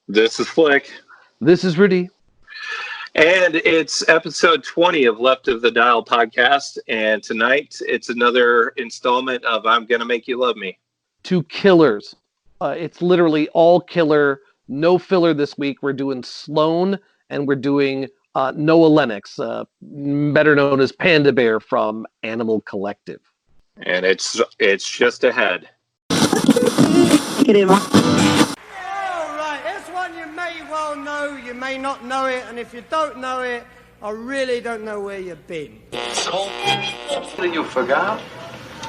This is Flick. This is Rudy. And it's episode 20 of Left of the Dial podcast. And tonight it's another installment of I'm Gonna Make You Love Me. Two killers. It's literally all killer, no filler this week. We're doing Sloan and we're doing Noah Lennox, better known as Panda Bear from Animal Collective. And it's just ahead. Well know, you may not know it, and if you don't know it, I really don't know where you've been. You forgot?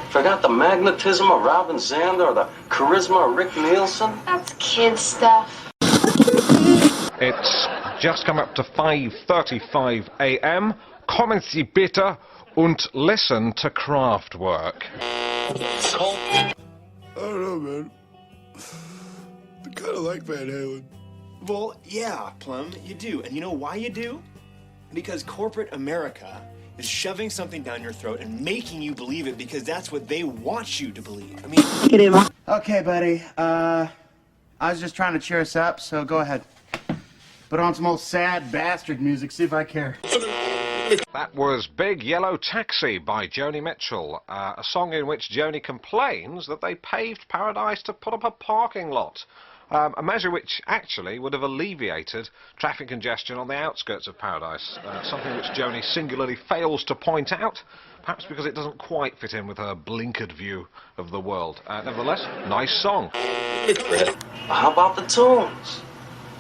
Forgot the magnetism of Robin Zander or the charisma of Rick Nielsen? That's kid stuff. It's just come up to 5:35 a.m. Kommen Sie bitte und listen to Kraftwerk. I don't know, man. I kind of like Van Halen. Well, yeah, Plum, you do. And you know why you do? Because corporate America is shoving something down your throat and making you believe it because that's what they want you to believe. I mean... Okay, buddy. I was just trying to cheer us up, so go ahead. Put on some old sad bastard music, see if I care. That was Big Yellow Taxi by Joni Mitchell, a song in which Joni complains that they paved Paradise to put up a parking lot. A measure which actually would have alleviated traffic congestion on the outskirts of Paradise, something which Joni singularly fails to point out, perhaps because it doesn't quite fit in with her blinkered view of the world. Nevertheless, nice song. How about the tunes?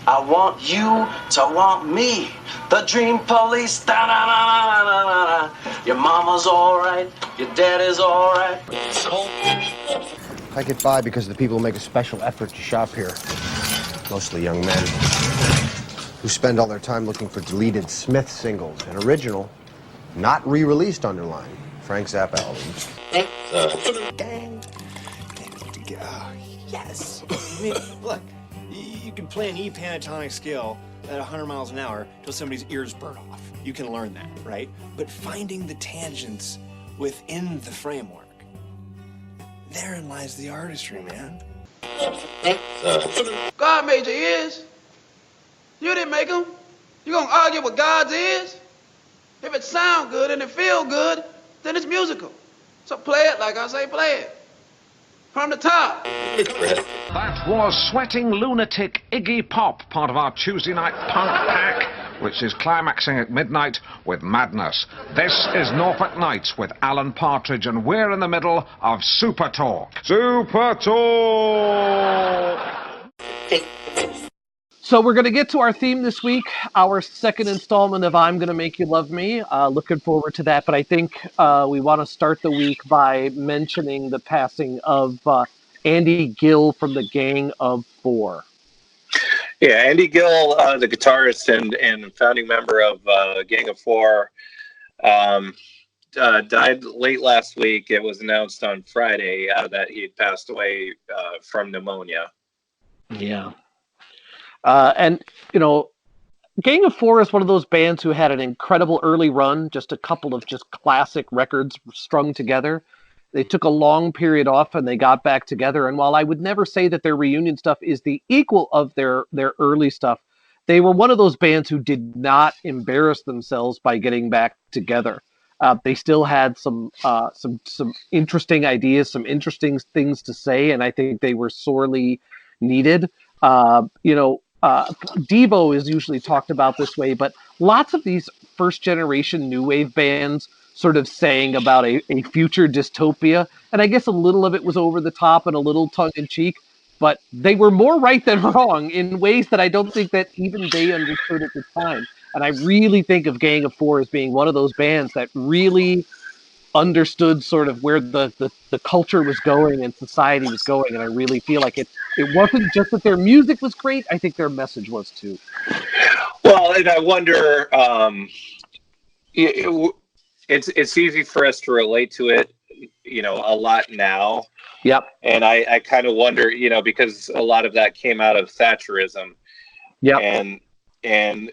I want you to want me. The Dream Police. Da-da-da-da-da-da-da. Your mama's alright. Your daddy's alright. I get by because the people make a special effort to shop here. Mostly young men who spend all their time looking for deleted Smith singles and original, not re-released underline, Frank Zappa albums. Dang. Yes. I mean, look, you can play an E pentatonic scale at 100 miles an hour till somebody's ears burn off. You can learn that, right? But finding the tangents within the framework, therein lies the artistry, man. God made your ears. You didn't make them. You gonna argue with God's ears? If it sound good and it feel good, then it's musical. So play it like I say play it. From the top. That was Sweating Lunatic Iggy Pop, part of our Tuesday night punk pack, which is climaxing at midnight with Madness. This is Norfolk Nights with Alan Partridge, and we're in the middle of Super Talk. Super Talk! So we're going to get to our theme this week, our second installment of I'm Gonna Make You Love Me. Looking forward to that, but I think we want to start the week by mentioning the passing of Andy Gill from the Gang of Four. Yeah, Andy Gill, the guitarist and founding member of Gang of Four, died late last week. It was announced on Friday that he had passed away from pneumonia. Yeah. And, you know, Gang of Four is one of those bands who had an incredible early run, just a couple of just classic records strung together. They took a long period off and they got back together. And while I would never say that their reunion stuff is the equal of their early stuff, they were one of those bands who did not embarrass themselves by getting back together. They still had some interesting ideas, some interesting things to say, and I think they were sorely needed. Devo is usually talked about this way, but lots of these first generation new wave bands sort of sang about a future dystopia. And I guess a little of it was over the top and a little tongue in cheek, but they were more right than wrong in ways that I don't think that even they understood at the time. And I really think of Gang of Four as being one of those bands that really understood sort of where the culture was going and society was going. And I really feel like it wasn't just that their music was great. I think their message was too. Well, and I wonder, it's easy for us to relate to it, a lot now. Yep. And I kind of wonder, because a lot of that came out of Thatcherism. Yep. And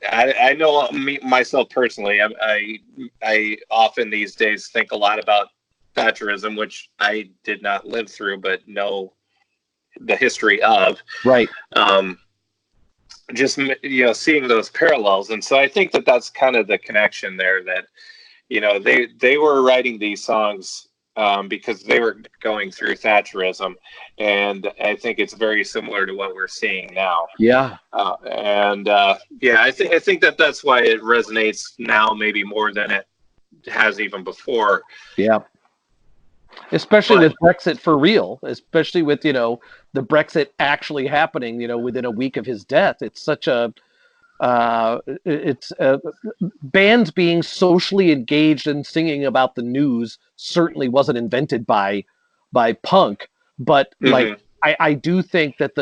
I know myself personally, I often these days think a lot about Thatcherism, which I did not live through, but know the history of. Right. just seeing those parallels. And so I think that that's kind of the connection there, that they were writing these songs because they were going through Thatcherism, and I think it's very similar to what we're seeing now. Yeah. I think that that's why it resonates now, maybe more than it has even before. Yeah. Especially with Brexit for real, especially with, the Brexit actually happening, within a week of his death. It's such a, bands being socially engaged and singing about the news certainly wasn't invented by punk. But like, I do think that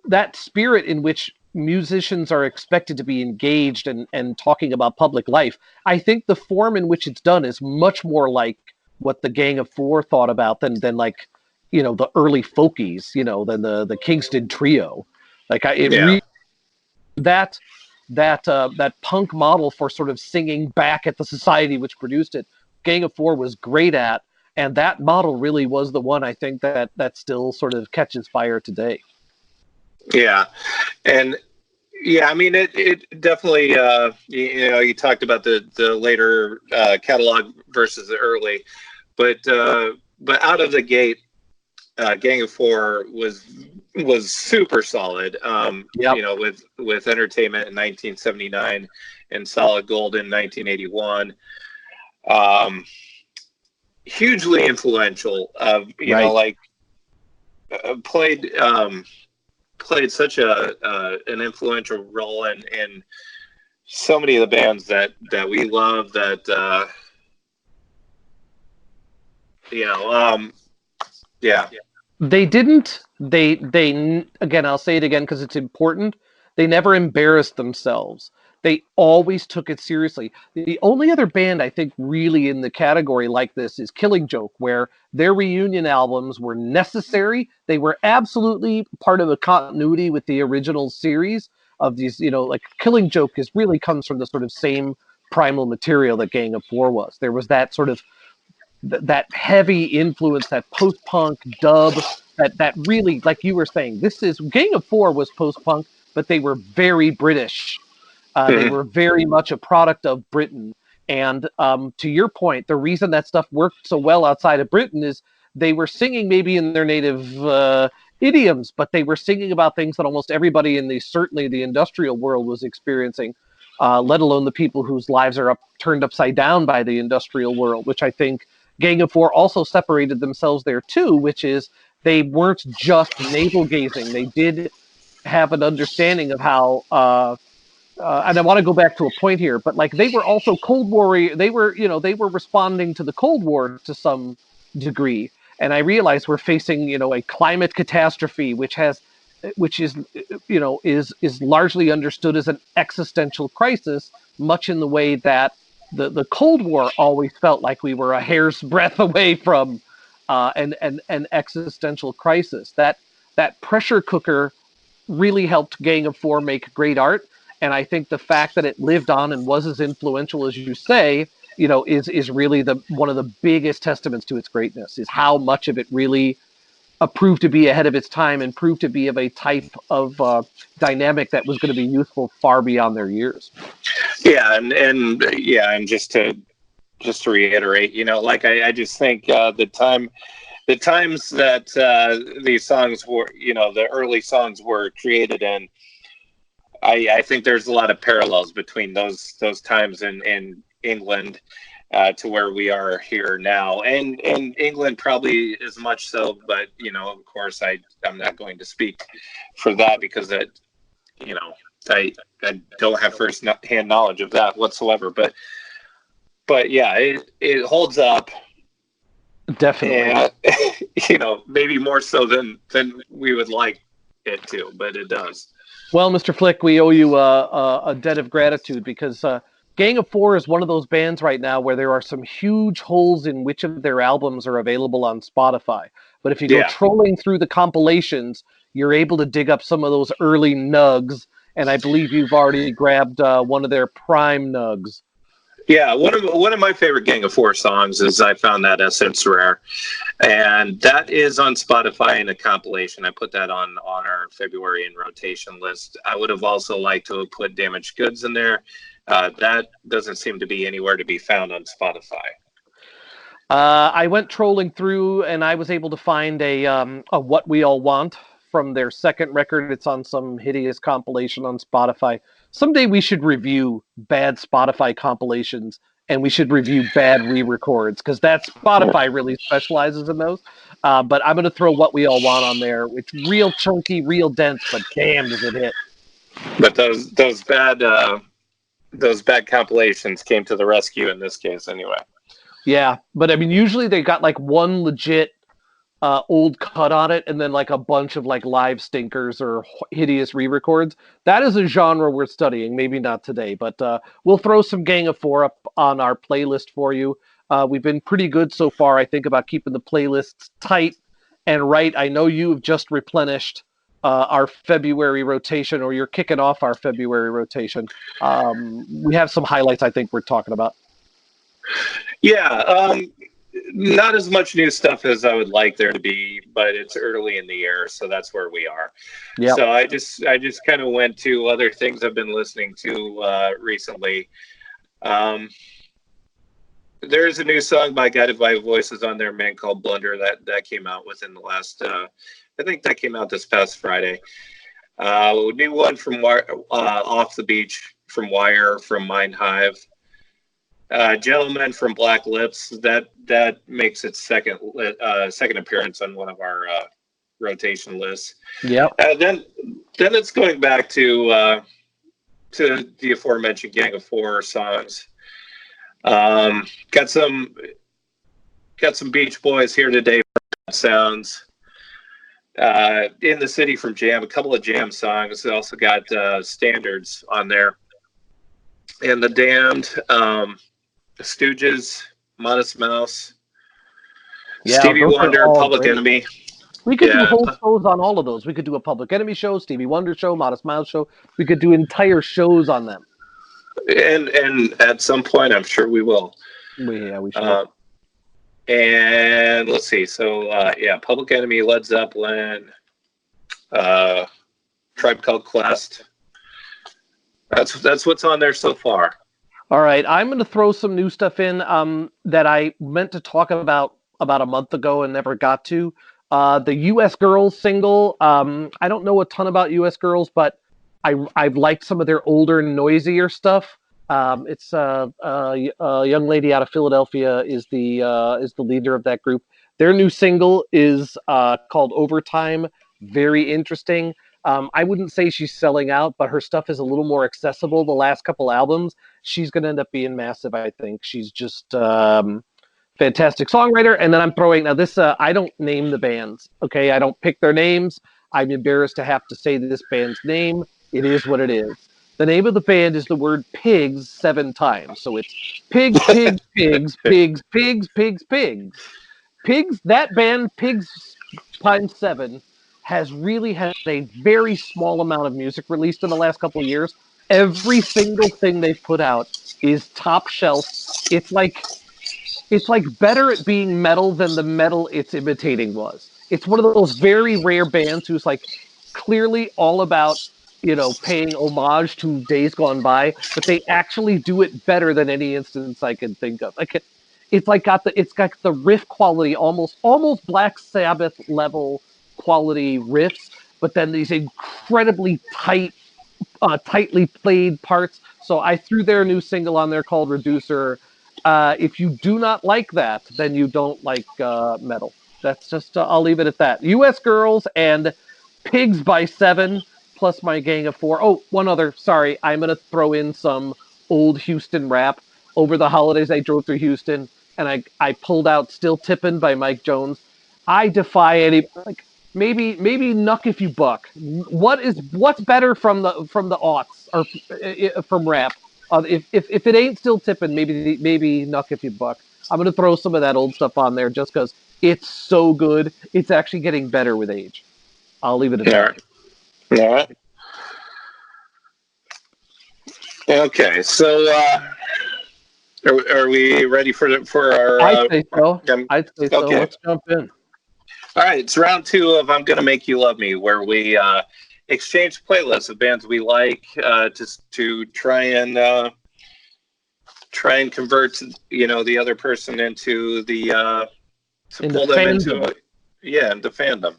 that spirit in which musicians are expected to be engaged and talking about public life, I think the form in which it's done is much more like what the Gang of Four thought about than the early folkies, than the Kingston Trio. Like that punk model for sort of singing back at the society which produced it, Gang of Four was great at, and that model really was the one I think that still sort of catches fire today. Yeah, and I mean it definitely. You talked about the later catalog versus the early, but out of the gate, Gang of Four was super solid. With Entertainment in 1979 and Solid Gold in 1981. Hugely influential. Played such an influential role in so many of the bands that we love. They didn't. They again. I'll say it again because it's important. They never embarrassed themselves. They always took it seriously. The only other band I think really in the category like this is Killing Joke, where their reunion albums were necessary. They were absolutely part of a continuity with the original series of these, like Killing Joke really comes from the sort of same primal material that Gang of Four was. There was that sort of that heavy influence, that post-punk dub, that really, like you were saying, Gang of Four was post-punk, but they were very British. They were very much a product of Britain. And to your point, the reason that stuff worked so well outside of Britain is they were singing maybe in their native idioms, but they were singing about things that almost everybody in certainly the industrial world was experiencing, let alone the people whose lives are turned upside down by the industrial world, which I think Gang of Four also separated themselves there too, which is they weren't just navel gazing. They did have an understanding of how, and I want to go back to a point here, but like they were also Cold War. They were responding to the Cold War to some degree. And I realize we're facing, a climate catastrophe, which is largely understood as an existential crisis, much in the way that the Cold War always felt like we were a hair's breadth away from an existential crisis. That pressure cooker really helped Gang of Four make great art. And I think the fact that it lived on and was as influential as you say, is really one of the biggest testaments to its greatness, is how much of it really proved to be ahead of its time and proved to be of a type of dynamic that was going to be useful far beyond their years. Yeah, and just to reiterate, I just think the times that these songs were, the early songs were created in, I think there's a lot of parallels between those times in England to where we are here now, and in England probably as much so. But of course, I'm not going to speak for that because I don't have first-hand knowledge of that whatsoever. But yeah, it holds up. Definitely. And, maybe more so than we would like it to, but it does. Well, Mr. Flick, we owe you a debt of gratitude because Gang of Four is one of those bands right now where there are some huge holes in which of their albums are available on Spotify. But if you go trolling through the compilations, you're able to dig up some of those early nugs, and I believe you've already grabbed one of their prime nugs. Yeah, one of my favorite Gang of Four songs is "I Found That Essence Rare," and that is on Spotify in a compilation. I put that on our February in rotation list. I would have also liked to have put "Damaged Goods" in there. That doesn't seem to be anywhere to be found on Spotify. I went trolling through and I was able to find a "What We All Want" from their second record. It's on some hideous compilation on Spotify. Someday we should review bad Spotify compilations and we should review bad re-records because that Spotify really specializes in those. But I'm going to throw "What We All Want" on there. It's real chunky, real dense, but damn does it hit. But those bad compilations came to the rescue in this case, anyway. Yeah, but I mean, usually they got like one legit old cut on it, and then like a bunch of like live stinkers or hideous re-records. That is a genre we're studying. Maybe not today, but we'll throw some Gang of Four up on our playlist for you. We've been pretty good so far, I think, about keeping the playlists tight and right. I know you have just replenished our February rotation, or you're kicking off our February rotation. We have some highlights I think we're talking about. Yeah, not as much new stuff as I would like there to be, but it's early in the year, so that's where we are. Yep. So I just kind of went to other things I've been listening to recently. There's a new song by Guided by Voices on there, man, called Blunder, that came out within the last I think that came out this past Friday. New one from Off the Beach, from Wire, from Mind Hive. Gentleman from Black Lips, that makes its second appearance on one of our rotation lists. Yep. Then it's going back to the aforementioned Gang of Four songs. Got some Beach Boys here today. Sounds in the City from Jam, a couple of Jam songs. They also got Standards on there, and The Damned. The Stooges, Modest Mouse, Stevie Wonder, Public Enemy. We could do whole shows on all of those. We could do a Public Enemy show, Stevie Wonder show, Modest Mouse show. We could do entire shows on them. And at some point, I'm sure we will. We should. And let's see. So Public Enemy, Led Zeppelin, Tribe Called Quest. That's what's on there so far. All right, I'm going to throw some new stuff in that I meant to talk about a month ago and never got to. The U.S. Girls single. I don't know a ton about U.S. Girls, but I've liked some of their older, noisier stuff. It's a young lady out of Philadelphia is the leader of that group. Their new single is called Overtime. Very interesting. I wouldn't say she's selling out, but her stuff is a little more accessible. The last couple albums, she's going to end up being massive, I think. She's just fantastic songwriter. And then I'm throwing, now this, I don't name the bands, okay? I don't pick their names. I'm embarrassed to have to say this band's name. It is what it is. The name of the band is the word pigs 7 times. So it's pigs, pigs, pigs, pigs, pigs, pigs, pigs. Pigs, that band, Pigs times 7, has really had a very small amount of music released in the last couple of years. Every single thing they've put out is top shelf. It's like better at being metal than the metal it's imitating was. It's one of those very rare bands who's like clearly all about, paying homage to days gone by, but they actually do it better than any instance I can think of. It's got the riff quality, almost Black Sabbath level quality riffs, but then these incredibly tightly played parts. So I threw their new single on there called Reducer. If you do not like that, then you don't like metal. That's just, I'll leave it at that. U.S. Girls and Pigs by 7, plus my Gang of 4. Oh, one other, sorry. I'm going to throw in some old Houston rap. Over the holidays, I drove through Houston, and I pulled out Still Tippin' by Mike Jones. I defy any, maybe Knuck If You Buck. What's better from the aughts or from rap? If it ain't Still Tippin', maybe Knuck If You Buck. I'm gonna throw some of that old stuff on there just because it's so good. It's actually getting better with age. I'll leave it at that. All right. Okay, so Are we ready for our? I'd say so. Okay. Let's jump in. All right, it's round 2 of "I'm Gonna Make You Love Me," where we exchange playlists of bands we like, just to try and convert the other person into the to Into pull them fandom. into fandom.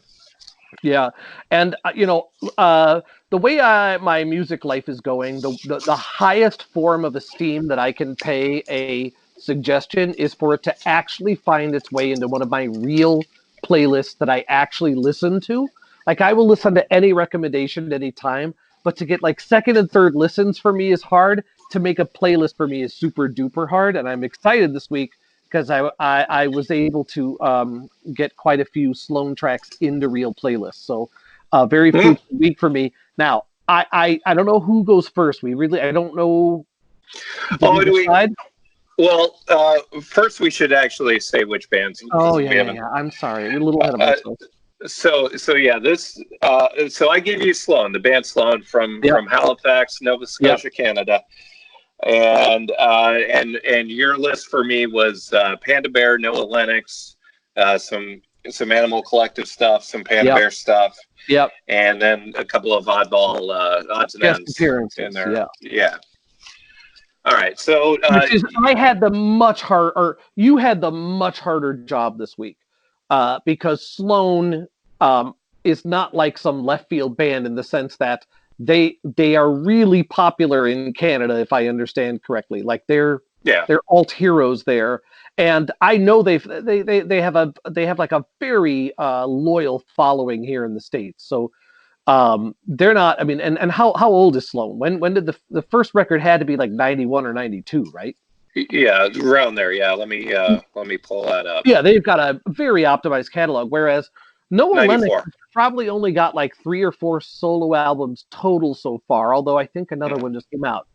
Yeah, and the way my music life is going, the highest form of esteem that I can pay a suggestion is for it to actually find its way into one of my real playlists that I actually listen to. Like, I will listen to any recommendation at any time, but to get like second and third listens for me is hard. To make a playlist for me is super duper hard, and I'm excited this week because I was able to get quite a few Sloan tracks into real playlists. So very fruitful week for me. Now, I don't know who goes first. I don't know. Do we? Well, first we should actually say which bands. Oh yeah. I'm sorry, we're a little ahead of myself. So yeah, this. So I gave you Sloan, the band Sloan from Halifax, Nova Scotia, Canada. And your list for me was Panda Bear, Noah Lennox, some Animal Collective stuff, some Panda Bear stuff. Yep. And then a couple of oddball odds and ends appearances in there. Yeah. All right. So I had the much harder, or you had the much harder job this week, because Sloan is not like some left field band in the sense that they are really popular in Canada, if I understand correctly. Like they're alt heroes there, and I know they have like a very loyal following here in the States. So they're not. I mean, and how old is Sloan? When did the first record had to be like 91 or 92, right? Yeah, around there. Yeah, let me pull that up. Yeah, they've got a very optimized catalog, whereas Noah 94. Lennox probably only got like 3 or 4 solo albums total so far, although I think another one just came out.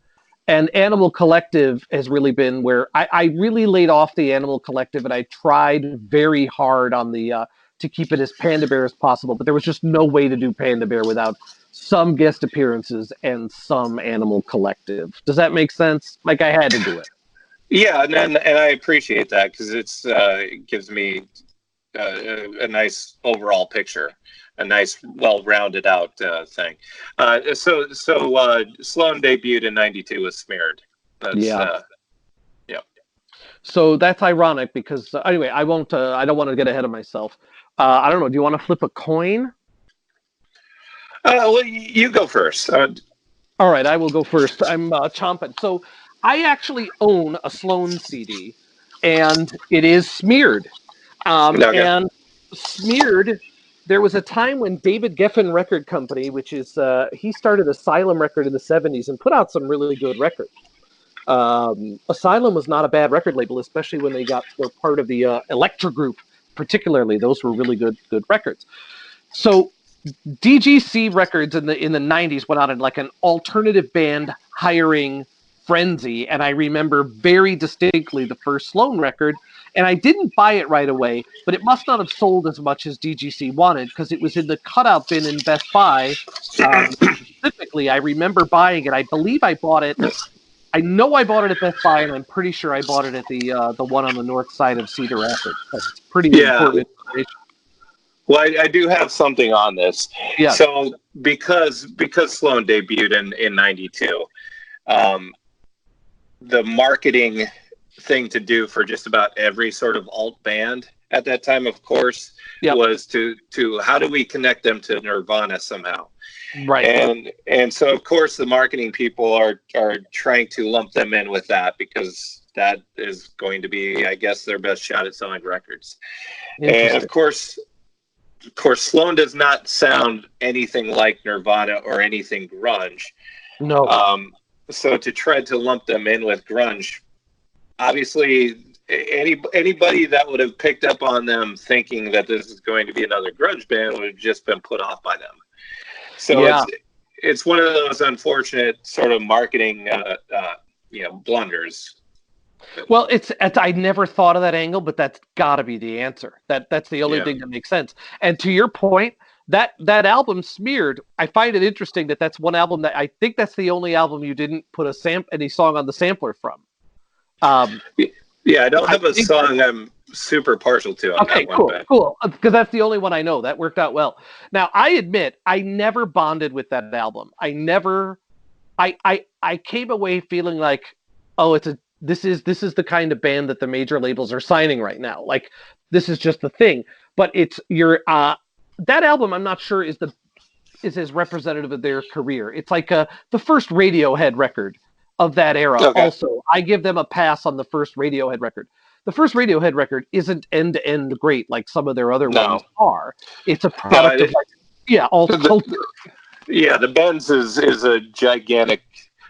And Animal Collective has really been where I really laid off the Animal Collective, and I tried very hard on the to keep it as Panda Bear as possible, but there was just no way to do Panda Bear without some guest appearances and some Animal Collective. Does that make sense? Like, I had to do it. Yeah, and I appreciate that because it gives me a nice overall picture, a nice, well-rounded out thing. So Sloan debuted in '92 with Smeared. That's, So that's ironic because anyway, I won't. I don't want to get ahead of myself. I don't know. Do you want to flip a coin? Well, you go first. All right, I will go first. I'm chomping. So I actually own a Sloan CD, and it is Smeared. And Smeared, there was a time when David Geffen Record Company, which is he started Asylum Record in the 70s and put out some really good records. Asylum was not a bad record label, especially when were part of the Elektra group. Particularly, those were really good records. So DGC Records in the 90s went out in like an alternative band hiring frenzy, and I remember very distinctly the first Sloan record, and I didn't buy it right away, but it must not have sold as much as DGC wanted because it was in the cutout bin in Best Buy. Specifically, I remember buying it. I believe I bought it. I know I bought it at Best Buy, and I'm pretty sure I bought it at the one on the north side of Cedar Rapids. That's pretty important information. Well, I do have something on this. Yeah. So because Sloan debuted in '92, the marketing thing to do for just about every sort of alt band at that time, of course, was to how do we connect them to Nirvana somehow? Right. And so of course the marketing people are trying to lump them in with that because that is going to be, I guess, their best shot at selling records. And of course Sloan does not sound anything like Nirvana or anything grunge. No. So to try to lump them in with grunge, obviously anybody that would have picked up on them thinking that this is going to be another grunge band would have just been put off by them. So it's one of those unfortunate sort of marketing blunders. Well, I never thought of that angle, but that's got to be the answer. That's the only thing that makes sense. And to your point, that album Smeared, I find it interesting that that's one album that I think that's the only album you didn't put any song on the sampler from. Yeah, I don't have a song I'm super partial to on that one. Okay, cool. Because that's the only one I know. That worked out well. Now, I admit, I never bonded with that album. I came away feeling like, oh, this is the kind of band that the major labels are signing right now. Like, this is just the thing. But that album, I'm not sure is as representative of their career. It's like the first Radiohead record of that era. Okay. Also, I give them a pass on the first Radiohead record. The first Radiohead record isn't end-to-end great like some of their other ones are. It's a product of alt culture. Yeah, the Benz is a gigantic.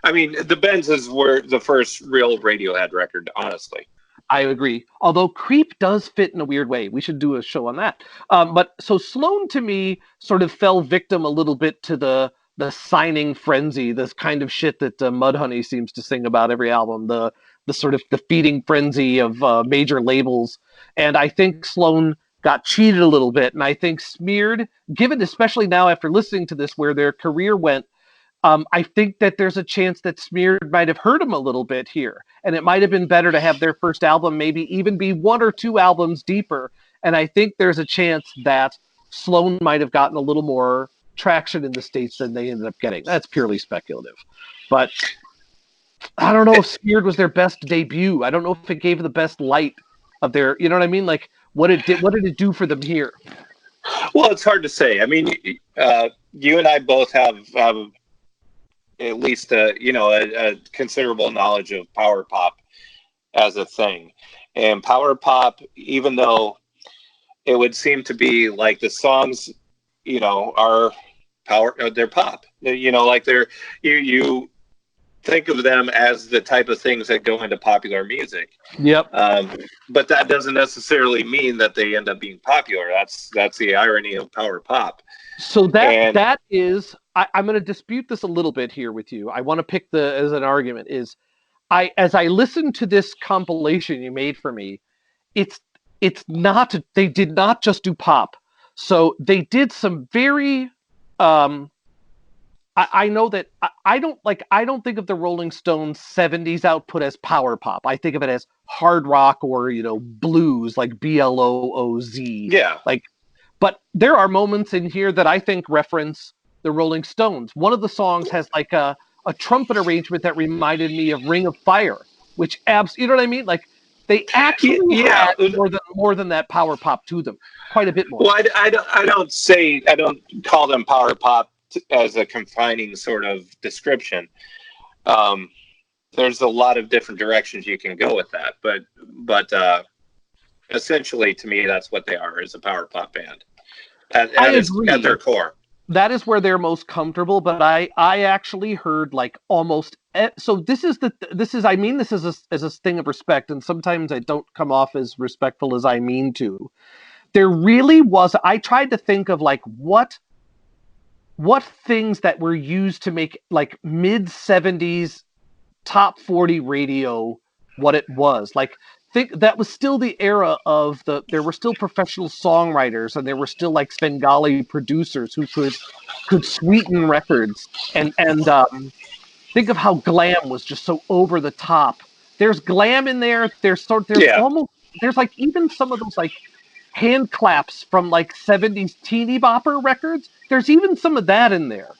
I mean, the Benzes were the first real Radiohead record, honestly. I agree. Although Creep does fit in a weird way. We should do a show on that. But so Sloan, to me, sort of fell victim a little bit to the signing frenzy, this kind of shit that Mudhoney seems to sing about every album, the sort of the feeding frenzy of major labels. And I think Sloan got cheated a little bit. And I think Smeared, given especially now after listening to this, where their career went, I think that there's a chance that Smeared might have hurt him a little bit here. And it might have been better to have their first album maybe even be one or two albums deeper. And I think there's a chance that Sloan might have gotten a little more traction in the States than they ended up getting. That's purely speculative. But I don't know if Smeared was their best debut. I don't know if it gave the best light of their, you know what I mean? Like, what did it do for them here? Well, it's hard to say. I mean, you and I both have at least a considerable knowledge of power pop as a thing. And power pop, even though it would seem to be like the songs, are they're pop. Like you think of them as the type of things that go into popular music. Yep. But that doesn't necessarily mean that they end up being popular. That's the irony of power pop. So that is, I'm going to dispute this a little bit here with you. I want to pick as an argument is, as I listened to this compilation you made for me, it's not, they did not just do pop. So they did some very, I know that I don't think of the Rolling Stones 70s output as power pop. I think of it as hard rock or, blues, like BLOOZ. Yeah. But there are moments in here that I think reference the Rolling Stones. One of the songs has like a trumpet arrangement that reminded me of Ring of Fire, which you know what I mean? Like they actually had more than that power pop to them, quite a bit more. Well, I don't call them power pop as a confining sort of description. There's a lot of different directions you can go with that, but essentially, to me, that's what they are, is a power pop band at their core. That is where they're most comfortable, but I actually heard like almost so this is I mean this as a thing of respect, and sometimes I don't come off as respectful as I mean to. There really was, I tried to think of like what things that were used to make like mid-70s top 40 radio what it was. Like that was still the era of there were still professional songwriters, and there were still like Svengali producers who could sweeten records, and think of how glam was just so over the top. There's glam in there. There's almost, there's like even some of those like hand claps from like 70s teeny bopper records. There's even some of that in there.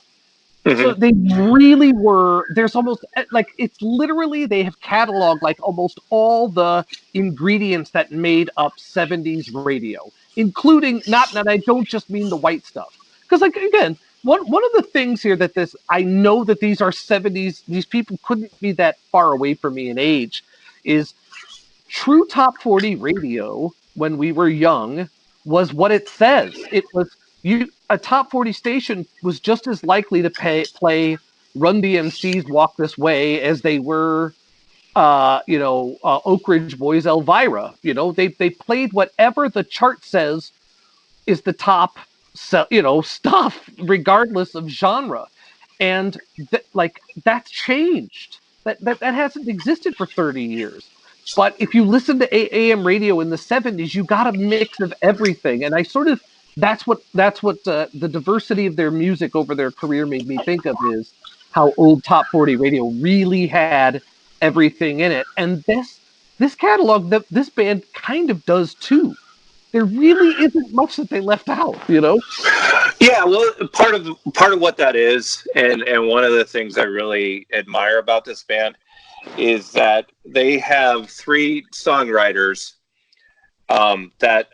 Mm-hmm. So they really were, there's almost like, it's literally, they have cataloged like almost all the ingredients that made up 70s radio, including, not that I don't just mean the white stuff. Because like, again, one of the things here that I know that these are 70s, these people couldn't be that far away from me in age, is true top 40 radio when we were young was what it says. It was, a top 40 station was just as likely to play Run DMC's Walk This Way as they were, Oak Ridge Boys' Elvira. They played whatever the chart says is the top, stuff, regardless of genre. And that's changed. That hasn't existed for 30 years. But if you listen to AM radio in the 70s, you got a mix of everything. And I sort of, that's what the diversity of their music over their career made me think of, is how old top 40 radio really had everything in it. And this catalog, this band kind of does too. There really isn't much that they left out, you know? Yeah, well, part of what that is, and one of the things I really admire about this band is that they have 3 songwriters that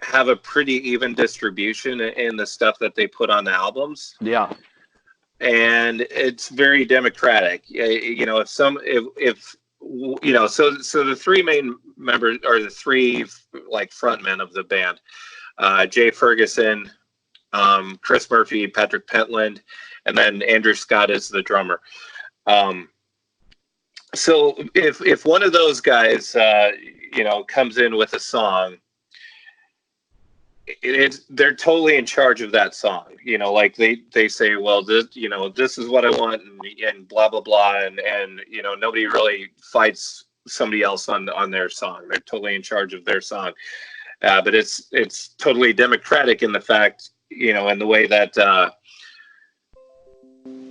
have a pretty even distribution in the stuff that they put on the albums. Yeah. And it's very democratic. You know, if you know, so the 3 main members, or the 3 like frontmen of the band, Jay Ferguson, Chris Murphy, Patrick Pentland, and then Andrew Scott is the drummer. So if one of those guys, you know, comes in with a song, they're totally in charge of that song. You know, like they say, well, this, you know, this is what I want, and blah blah blah, and you know, nobody really fights somebody else on their song. They're totally in charge of their song. But it's totally democratic in the fact, you know, in the way that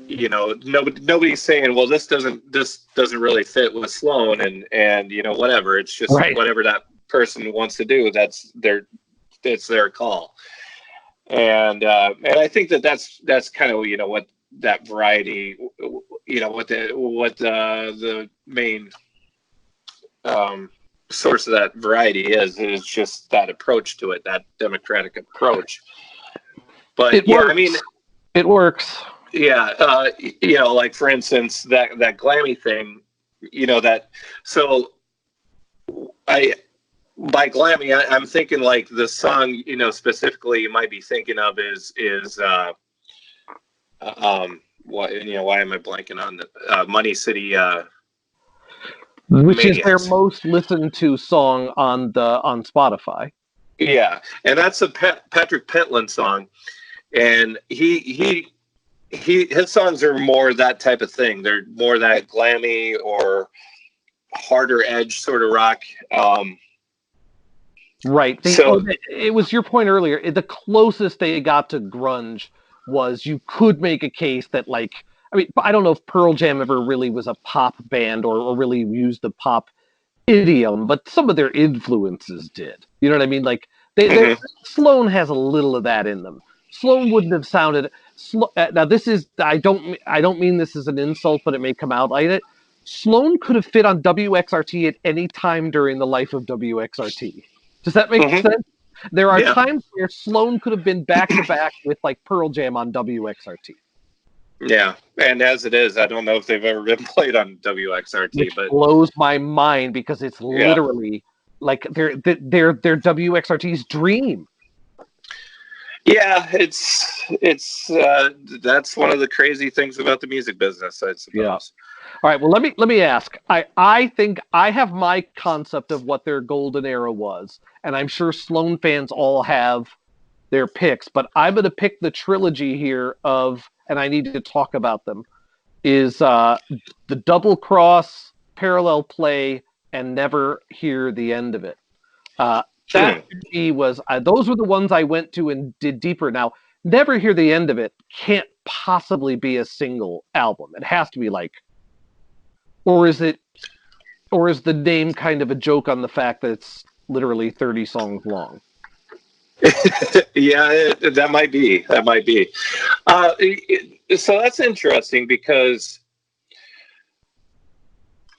you know, nobody's saying, well, this doesn't really fit with Sloan, and you know, whatever. It's just whatever that person wants to do. It's their call. And I think that's kind of, you know, what that variety, you know, what the main source of that variety is just that approach to it, that democratic approach. But it yeah, works. I mean, it works. Yeah, you know, like for instance, that glammy thing, you know, that. So by glammy, I'm thinking like the song, you know, specifically you might be thinking of is what, you know, why am I blanking on the Money City? Which Maniacs. is their most listened to song on Spotify. Yeah, and that's a Patrick Pentland song, and his songs are more that type of thing. They're more that glammy or harder edge sort of rock. Right. It was your point earlier. The closest they got to grunge was, you could make a case that, like, I mean, I don't know if Pearl Jam ever really was a pop band or really used the pop idiom, but some of their influences did. You know what I mean? Like, Sloan has a little of that in them. Sloan wouldn't have sounded. Now, this is, I don't mean this as an insult, but it may come out like it. Sloan could have fit on WXRT at any time during the life of WXRT. Does that make sense? There are times where Sloan could have been back to back with like Pearl Jam on WXRT. Yeah, and as it is, I don't know if they've ever been played on WXRT, but blows my mind because it's literally like they're WXRT's dream. Yeah, it's that's one of the crazy things about the music business, I suppose. Yeah. All right. Well, let me ask. I think I have my concept of what their golden era was, and I'm sure Sloan fans all have their picks. But I'm going to pick the trilogy here of, and I need to talk about them. Is the Double Cross, Parallel Play, and Never Hear the End of It. That to me was, those were the ones I went to and did deeper. Now, Never Hear the End of It can't possibly be a single album. It has to be like, or is the name kind of a joke on the fact that it's literally 30 songs long? Yeah, that might be. So that's interesting because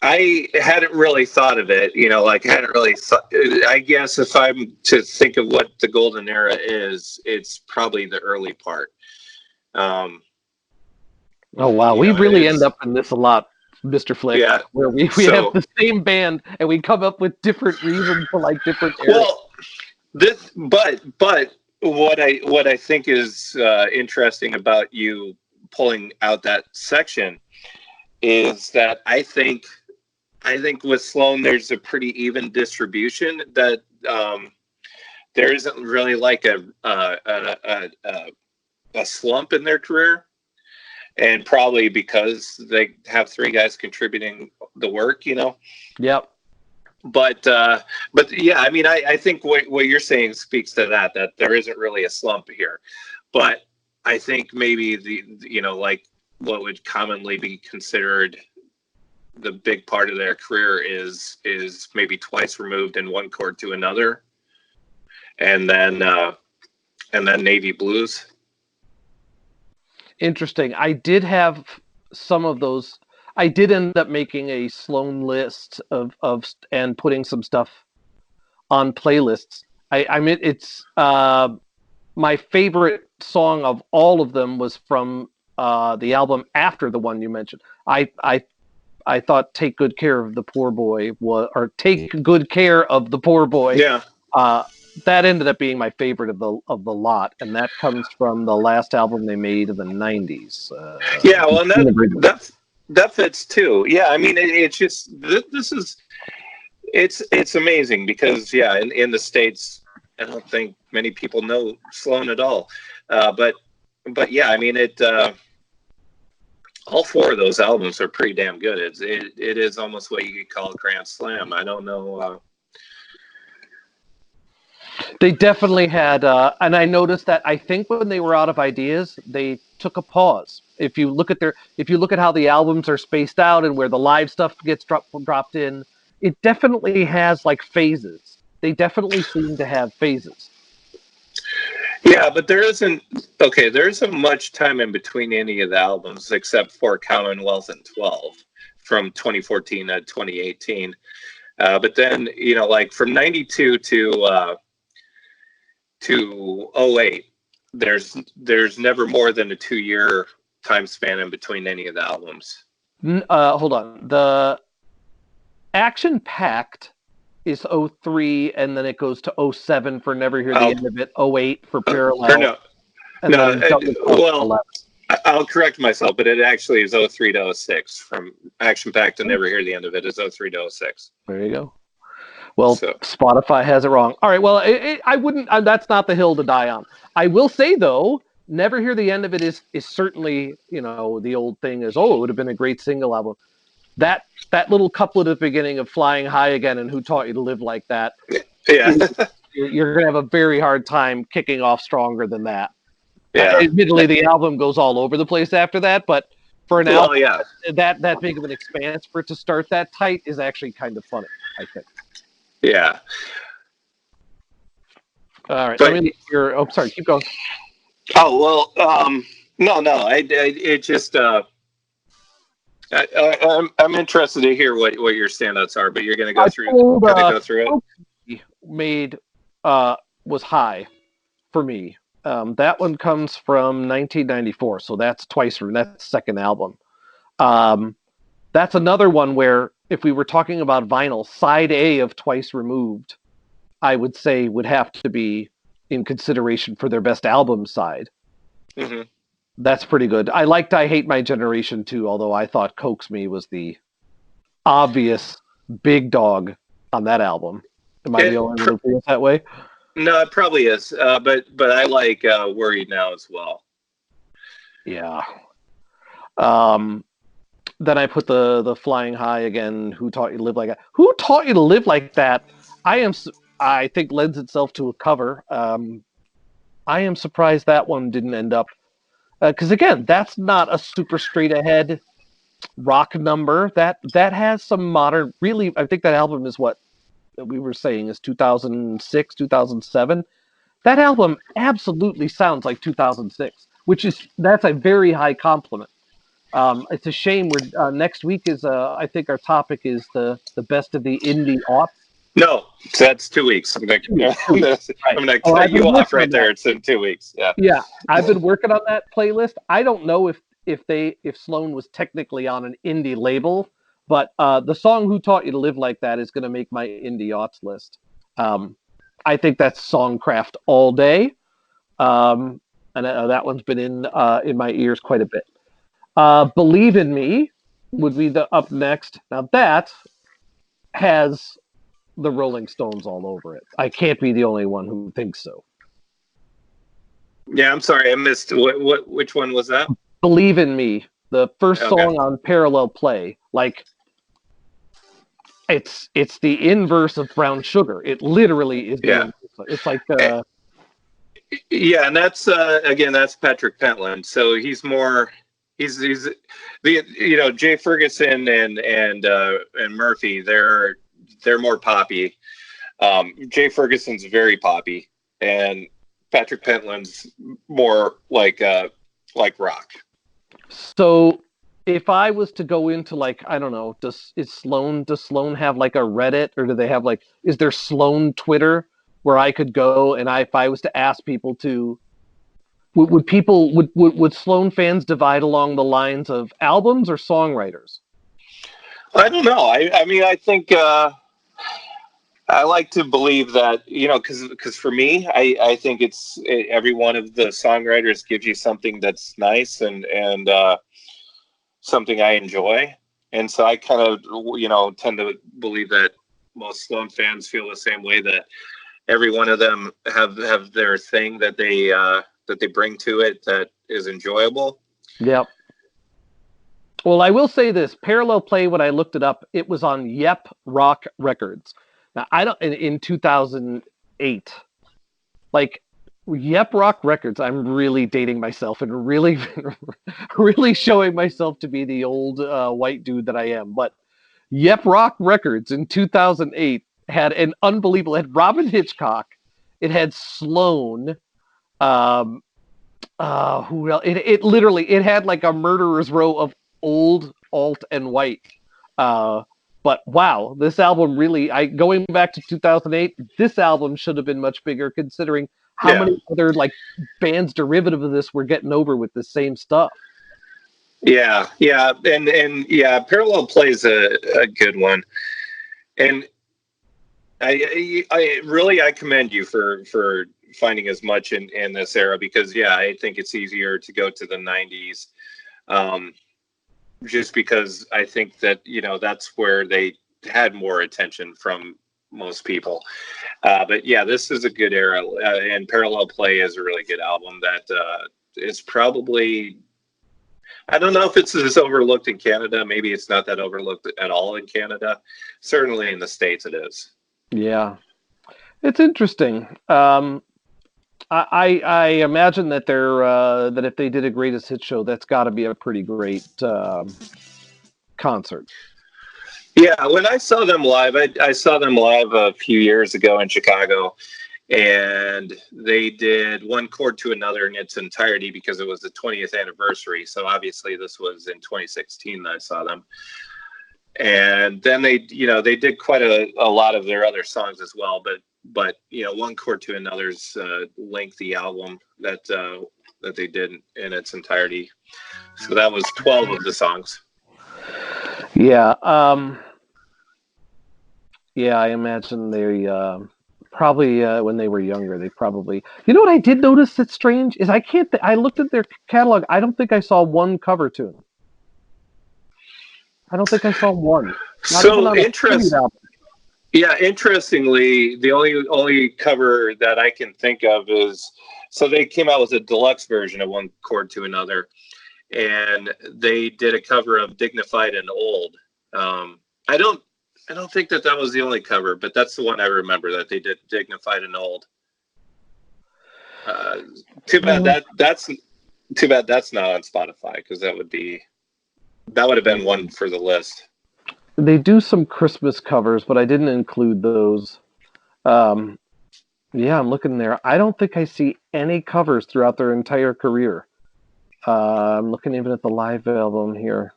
I hadn't really thought of it, you know, like I guess if I'm to think of what the golden era is, it's probably the early part. Oh, wow. We really end up in this a lot, Mr. Flick, where we have the same band and we come up with different reasons for like different eras. Well, but what I think is interesting about you pulling out that section is that I think with Sloan there's a pretty even distribution, that there isn't really like a slump in their career, and probably because they have 3 guys contributing the work, you know. Yep. But yeah, I mean, I think what you're saying speaks to that there isn't really a slump here. But I think maybe you know, like what would commonly be considered the big part of their career is maybe twice removed in one chord to another, and then Navy Blues. Interesting. I did have some of those. I did end up making a Sloan list of and putting some stuff on playlists. I mean, it's my favorite song of all of them was from the album after the one you mentioned. I thought "Take Good Care of the Poor Boy" or "Take Good Care of the Poor Boy." Yeah. That ended up being my favorite of the lot, and that comes from the last album they made in the '90s. Yeah, well, and that fits too. Yeah, I mean, it's just this is it's amazing because in the States, I don't think many people know Sloan at all, but yeah, I mean it. All four of those albums are pretty damn good. It is almost what you could call a grand slam. I don't know. They definitely had, and I noticed that I think when they were out of ideas, they took a pause. If you look at how the albums are spaced out and where the live stuff gets dropped in, it definitely has like phases. They definitely seem to have phases. Yeah, but there isn't much time in between any of the albums except for Commonwealth and 12 from 2014 to 2018. But then, like from 92 to 08, there's never more than a 2-year time span in between any of the albums. Hold on. The Action Packed is 03, and then it goes to 07 for Never Hear the End of It, 08 for Parallel. I'll correct myself, but it actually is 03 to 06. From Action Packed to Never Hear the End of It is 03 to 06. There you go. Well, Spotify has it wrong. All right, well, I wouldn't. That's not the hill to die on. I will say, though, Never Hear the End of It is certainly, the old thing is, it would have been a great single album. That little couplet at the beginning of Flying High Again and Who Taught You to Live Like That, you're going to have a very hard time kicking off stronger than that. Yeah. Admittedly, the album goes all over the place after that, but for an album that big of an expanse, for it to start that tight is actually kind of funny, I think. Yeah. All right. Sorry. Keep going. Oh well. No. It just. I'm interested to hear what your standouts are, but you're going to go through it. Made was high for me. That one comes from 1994, so that's Twice Removed. That's the second album. That's another one where, if we were talking about vinyl, side A of Twice Removed, I would say would have to be in consideration for their best album side. Mm-hmm. That's pretty good. I liked I Hate My Generation too, although I thought Coax Me was the obvious big dog on that album. Am I the only one who feels that way? No, it probably is. But I like Worried Now as well. Yeah. Then I put the Flying High Again, Who Taught You to Live Like That. Who Taught You to Live Like That? I think lends itself to a cover. I am surprised that one didn't end up. Because again, that's not a super straight ahead rock number. That has some modern. Really, I think that album is what we were saying is 2006, 2007. That album absolutely sounds like 2006, that's a very high compliment. It's a shame we're next week is I think our topic is the best of the indie aughts. No, that's 2 weeks. I'm going to cut you off right there. It's in 2 weeks. Yeah. Yeah, I've been working on that playlist. I don't know if Sloan was technically on an indie label, but the song "Who Taught You to Live Like That" is going to make my indie aughts list. I think that's songcraft all day, and that one's been in my ears quite a bit. "Believe in Me" would be up next. Now that has the Rolling Stones all over it. I can't be the only one who thinks so. Yeah, I'm sorry, I missed. Which one was that? "Believe in Me," the first song on Parallel Play. Like, it's the inverse of Brown Sugar. It literally is. Yeah. It's like yeah, and that's again, that's Patrick Pentland. So he's more he's the Jay Ferguson and Murphy. They're more poppy. Jay Ferguson's very poppy, and Patrick Pentland's more like rock. So if I was to go into like, I don't know, does Sloan have like a Reddit, or do they have like, is there Sloan Twitter where I could go and if I was to ask people to, would Sloan fans divide along the lines of albums or songwriters? I don't know. I mean, I think I like to believe that, because for me, I think every one of the songwriters gives you something that's nice and something I enjoy. And so I kind of, tend to believe that most Sloan fans feel the same way, that every one of them have their thing that they bring to it that is enjoyable. Yep. Well, I will say this, Parallel Play, when I looked it up, it was on Yep Rock Records. Now, in 2008, like Yep Rock Records, I'm really dating myself and really, really showing myself to be the old white dude that I am. But Yep Rock Records in 2008 had an unbelievable, it had Robin Hitchcock, it had Sloan, who else? It literally, it had like a murderer's row of old, alt, and white. But wow, this album really, going back to 2008, this album should have been much bigger, considering how many other like bands derivative of this were getting over with the same stuff. Yeah, and Parallel Play is a good one, and I really commend you for finding as much in this era, because I think it's easier to go to the 90s. Just because I think that, that's where they had more attention from most people. But this is a good era, and Parallel Play is a really good album that is probably, I don't know if it's as overlooked in Canada. Maybe it's not that overlooked at all in Canada. Certainly in the States it is. Yeah. It's interesting. I imagine that that if they did a greatest hit show, that's got to be a pretty great concert. Yeah, when I saw them live, I saw them live a few years ago in Chicago, and they did One Chord to Another in its entirety because it was the 20th anniversary. So obviously this was in 2016 that I saw them. And then they did quite a lot of their other songs as well, but One Chord to Another's lengthy album that they did in its entirety. So that was 12 of the songs. Yeah. I imagine they probably when they were younger, they probably. You know what I did notice that's strange is I looked at their catalog. I don't think I saw one cover tune. I don't think I saw one. So interesting. Yeah, interestingly, the only cover that I can think of is, so they came out with a deluxe version of One Chord to Another, and they did a cover of Dignified and Old. I don't think that was the only cover, but that's the one I remember that they did, Dignified and Old. Too bad that's not on Spotify, because that would have been one for the list. They do some Christmas covers, but I didn't include those. I'm looking there. I don't think I see any covers throughout their entire career. I'm looking even at the live album here.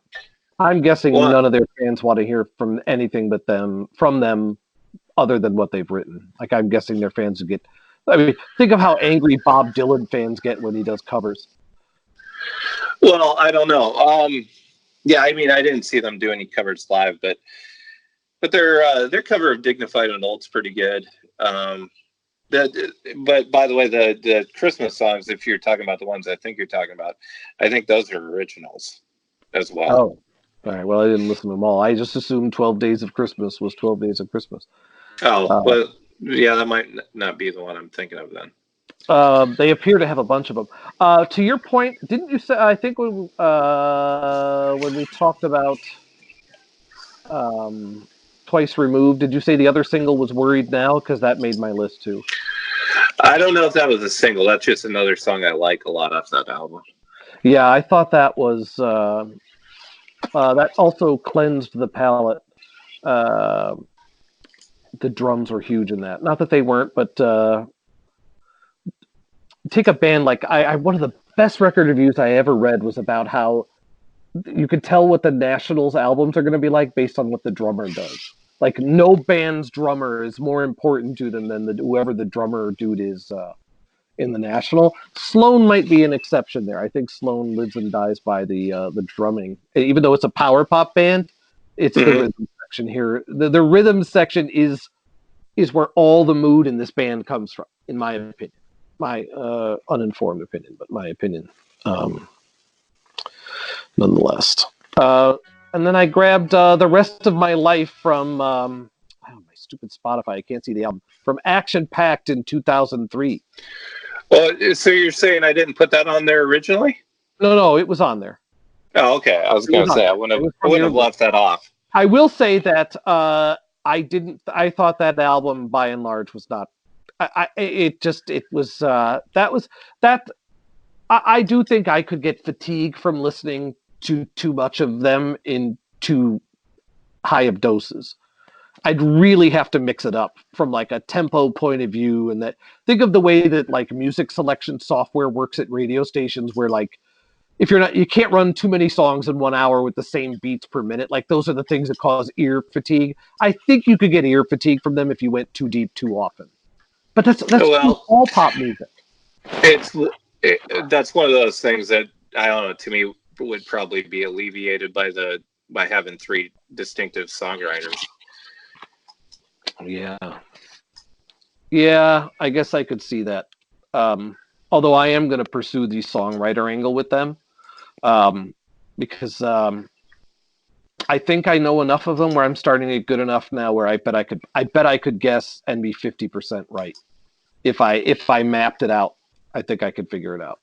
I'm guessing none of their fans want to hear from anything from them other than what they've written. Like, I'm guessing their fans would get. I mean, think of how angry Bob Dylan fans get when he does covers. Well, I don't know. Yeah, I mean, I didn't see them do any covers live, but their cover of Dignified and Old's pretty good. But by the way, the Christmas songs, if you're talking about the ones I think you're talking about, I think those are originals as well. Oh, all right. Well, I didn't listen to them all. I just assumed 12 Days of Christmas was 12 Days of Christmas. Oh, well, yeah, that might not be the one I'm thinking of then. They appear to have a bunch of them. To your point, didn't you say? I think when we talked about Twice Removed, did you say the other single was Worried Now? Because that made my list too. I don't know if that was a single. That's just another song I like a lot off that album. Yeah, I thought that was that also cleansed the palate. Uh, the drums were huge in that. Not that they weren't, but take a band like I one of the best record reviews I ever read was about how you could tell what the Nationals albums are going to be like based on what the drummer does. Like no band's drummer is more important to them than whoever the drummer dude is in the National. Sloan might be an exception there. I think Sloan lives and dies by the drumming. Even though it's a power pop band, it's the rhythm section here. The rhythm section is where all the mood in this band comes from, in my opinion. My uninformed opinion, but my opinion, nonetheless. And then I grabbed The Rest of My Life from my stupid Spotify. I can't see the album. From Action Packed in 2003. Well, so you're saying I didn't put that on there originally? No, it was on there. Oh, okay. I was going to say I wouldn't have left that off. I will say that I didn't. I thought that album, by and large, was not. I do think I could get fatigue from listening to too much of them in too high of doses. I'd really have to mix it up from like a tempo point of view, and that think of the way that like music selection software works at radio stations, where like if you can't run too many songs in 1 hour with the same beats per minute. Like those are the things that cause ear fatigue. I think you could get ear fatigue from them if you went too deep too often. But that's all pop music. That's one of those things that I don't know. To me, would probably be alleviated by having three distinctive songwriters. Yeah, I guess I could see that. Although I am going to pursue the songwriter angle with them, because I think I know enough of them where I'm starting to get good enough now where I bet I could guess and be 50% right. If I mapped it out, I think I could figure it out.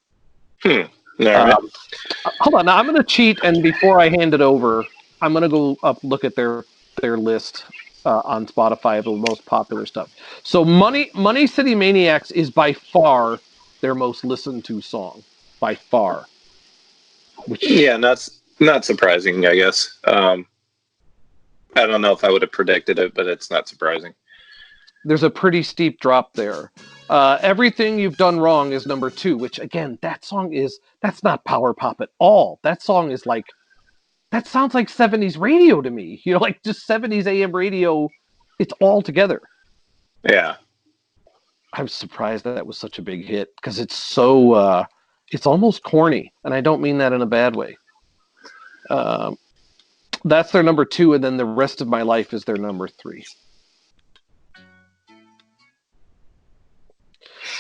Hold on, now I'm going to cheat, and before I hand it over, I'm going to go up look at their list on Spotify of the most popular stuff. So Money City Maniacs is by far their most listened to song, by far. Not surprising, I guess. I don't know if I would have predicted it, but it's not surprising. There's a pretty steep drop there. Everything You've Done Wrong is number 2, which again, that's not power pop at all. That song is like, that sounds like 70s radio to me. You know, like just 70s AM radio. It's all together. Yeah. I'm surprised that was such a big hit because it's so, it's almost corny. And I don't mean that in a bad way. That's their number 2. And then The Rest of My Life is their number 3.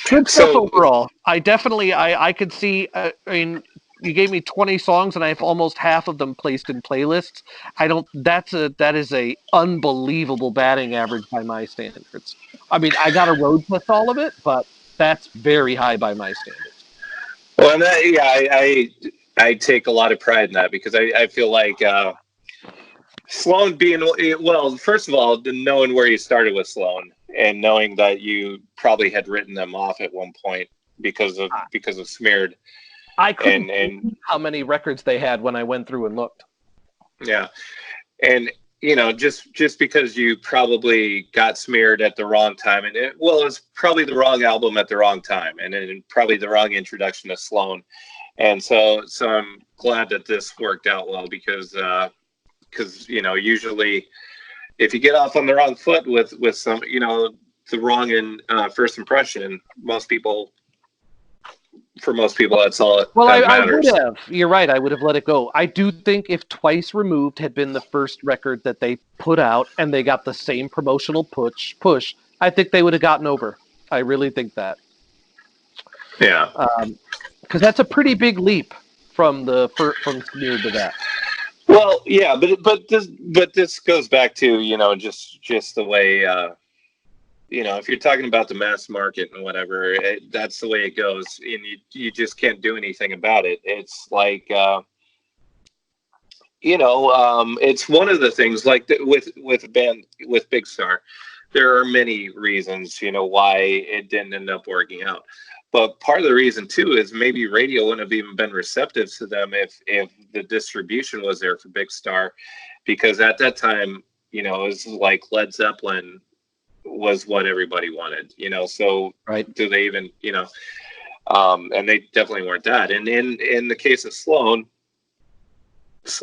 Good stuff overall. I definitely, I could see, I mean, you gave me 20 songs and I have almost half of them placed in playlists. That is a unbelievable batting average by my standards. I mean, I got a road with all of it, but that's very high by my standards. Well, and I take a lot of pride in that because I feel like Sloan being, well, first of all, knowing where you started with Sloan and knowing that you probably had written them off at one point because of Smeared. I couldn't believe how many records they had when I went through and looked. Yeah. And, you know, just because you probably got Smeared at the wrong time, and it's probably the wrong album at the wrong time, and then probably the wrong introduction to Sloan. And so I'm glad that this worked out well because, you know, usually if you get off on the wrong foot with some, you know, the wrong first impression, for most people, that's all it matters. I would have. You're right. I would have let it go. I do think if Twice Removed had been the first record that they put out and they got the same promotional push, I think they would have gotten over. I really think that. Yeah. Because that's a pretty big leap from Smeared to that. Well, yeah, but this goes back to, you know, just the way, you know, if you're talking about the mass market and whatever, that's the way it goes, and you just can't do anything about it. It's like, you know, it's one of the things like with a band with Big Star, there are many reasons, you know, why it didn't end up working out. But part of the reason too is maybe radio wouldn't have even been receptive to them if the distribution was there for Big Star, because at that time, you know, it was like Led Zeppelin was what everybody wanted, you know. So right. Do they even, you know? And they definitely weren't that. And in the case of Sloan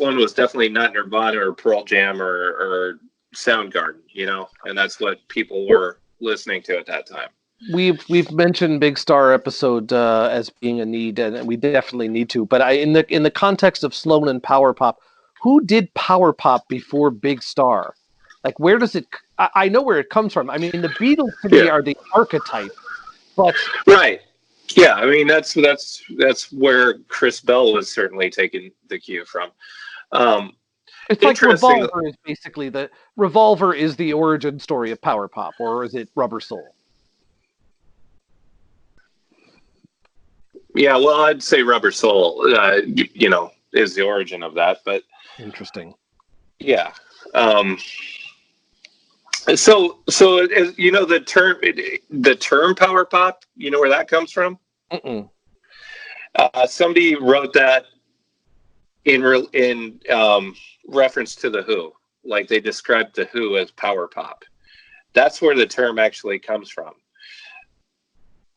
was definitely not Nirvana or Pearl Jam or Soundgarden, you know, and that's what people were listening to at that time. We've mentioned Big Star episode as being a need, and we definitely need to. But in the context of Sloan and power pop, who did power pop before Big Star? Like, where does it? I know where it comes from. I mean, the Beatles to me are the archetype, but right. Yeah, I mean that's where Chris Bell was certainly taking the cue from. It's like Revolver is basically Revolver is the origin story of power pop, or is it Rubber Soul? Yeah, well, I'd say Rubber Soul, you know, is the origin of that. But interesting. Yeah. So you know the term power pop. You know where that comes from? Mm-mm. Somebody wrote that in reference to the Who. Like they described the Who as power pop. That's where the term actually comes from.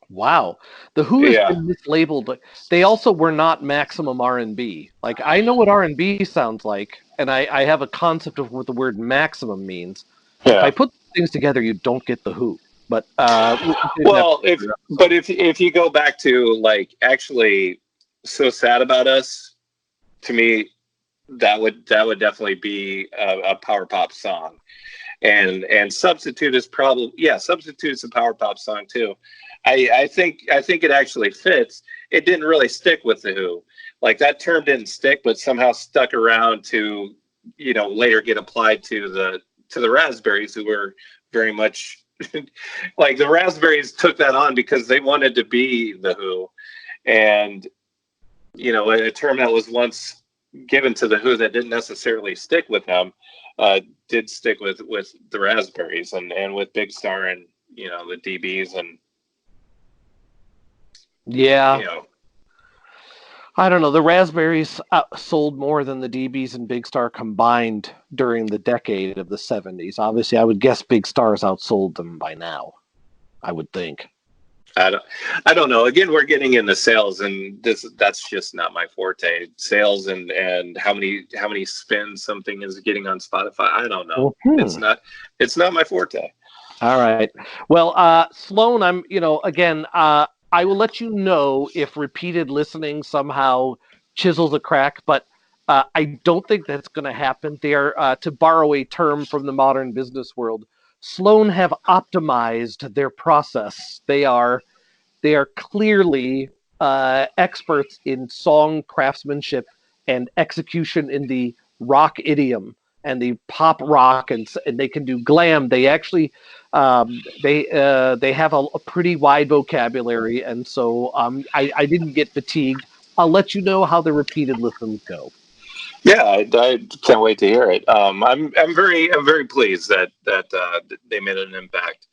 Wow, the Who has been mislabeled, but they also were not maximum R&B. Like I know what R&B sounds like, and I have a concept of what the word maximum means. Yeah. If I put things together, you don't get the Who. But well, if you go back to like actually So Sad About Us, to me, that would definitely be a power pop song, and Substitute is Substitute is a power pop song too. I think it actually fits. It didn't really stick with the Who. Like that term didn't stick, but somehow stuck around to, you know, later get applied to the Raspberries, who were very much like the Raspberries took that on because they wanted to be the Who. And, you know, a term that was once given to the Who that didn't necessarily stick with them did stick with the Raspberries and with Big Star and, you know, the DBs and, yeah. You know. I don't know. The Raspberries sold more than the DBs and Big Star combined during the decade of the 70s. Obviously, I would guess Big Star's outsold them by now. I would think. I don't know. Again, we're getting into sales, and that's just not my forte. Sales and how many spins something is getting on Spotify. I don't know. Mm-hmm. It's not my forte. All right. Well, Sloan, I will let you know if repeated listening somehow chisels a crack, but I don't think that's going to happen. They are, to borrow a term from the modern business world, Sloan have optimized their process. They are clearly experts in song craftsmanship and execution in the rock idiom and the pop rock, and they can do glam. They actually they have a pretty wide vocabulary, and so I didn't get fatigued. I'll let you know how the repeated listens go. Yeah, I can't wait to hear it. I'm very pleased that they made an impact.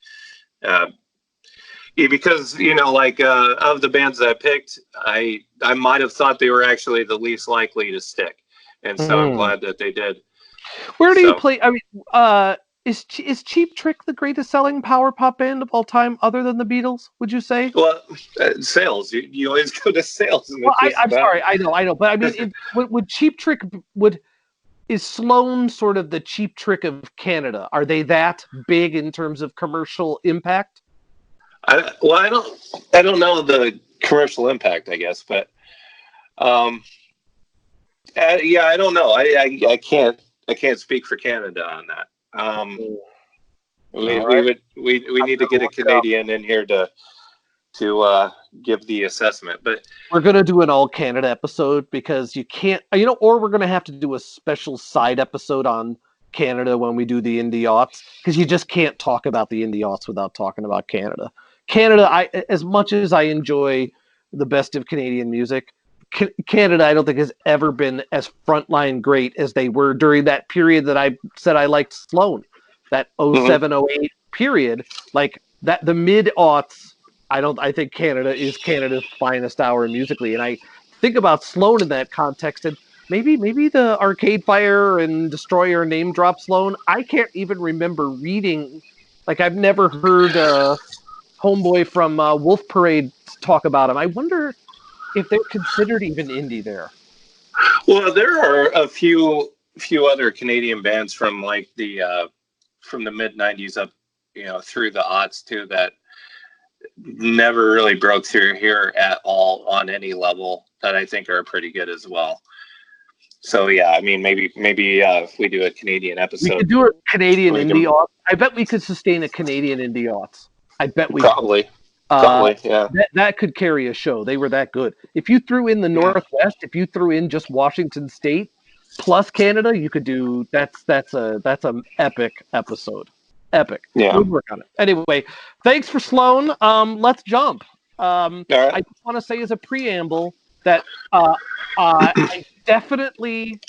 Because, you know, like of the bands that I picked, I might have thought they were actually the least likely to stick, and so I'm glad that they did. Where do you play? I mean, is Cheap Trick the greatest selling power pop band of all time, other than the Beatles? Would you say? Well, sales. You always go to sales. Well, I'm sorry. I know, but I mean, would Cheap Trick is Sloan sort of the Cheap Trick of Canada? Are they that big in terms of commercial impact? I don't know the commercial impact, I guess, but yeah, I don't know. I can't speak for Canada on that. We need to get a Canadian in here to give the assessment, but we're going to do an all Canada episode because you can't, or we're going to have to do a special side episode on Canada when we do the indie aughts, because you just can't talk about the indie aughts without talking about Canada. Canada, as much as I enjoy the best of Canadian music, Canada, I don't think has ever been as frontline great as they were during that period that I said I liked Sloan, that 07, 08 period. Like that, the mid-aughts, I think Canada is Canada's finest hour musically, and I think about Sloan in that context, and maybe the Arcade Fire and Destroyer name drop Sloan. I can't even remember reading, like I've never heard Homeboy from Wolf Parade talk about him. I wonder if they're considered even indie there. Well, there are a few other Canadian bands from like the mid '90s up, through the aughts too, that never really broke through here at all on any level, that I think are pretty good as well. So yeah, I mean, maybe if we do a Canadian episode, we could do a Canadian indie aughts. I bet we could sustain a Canadian indie aughts. I bet we probably. Could. Yeah. That could carry a show. They were that good. If you threw in the Northwest, if you threw in just Washington State plus Canada, you could do that's an epic episode. Epic. Yeah. We'll work on it. Anyway, thanks for Sloan. Let's jump. All right. I just want to say as a preamble that I definitely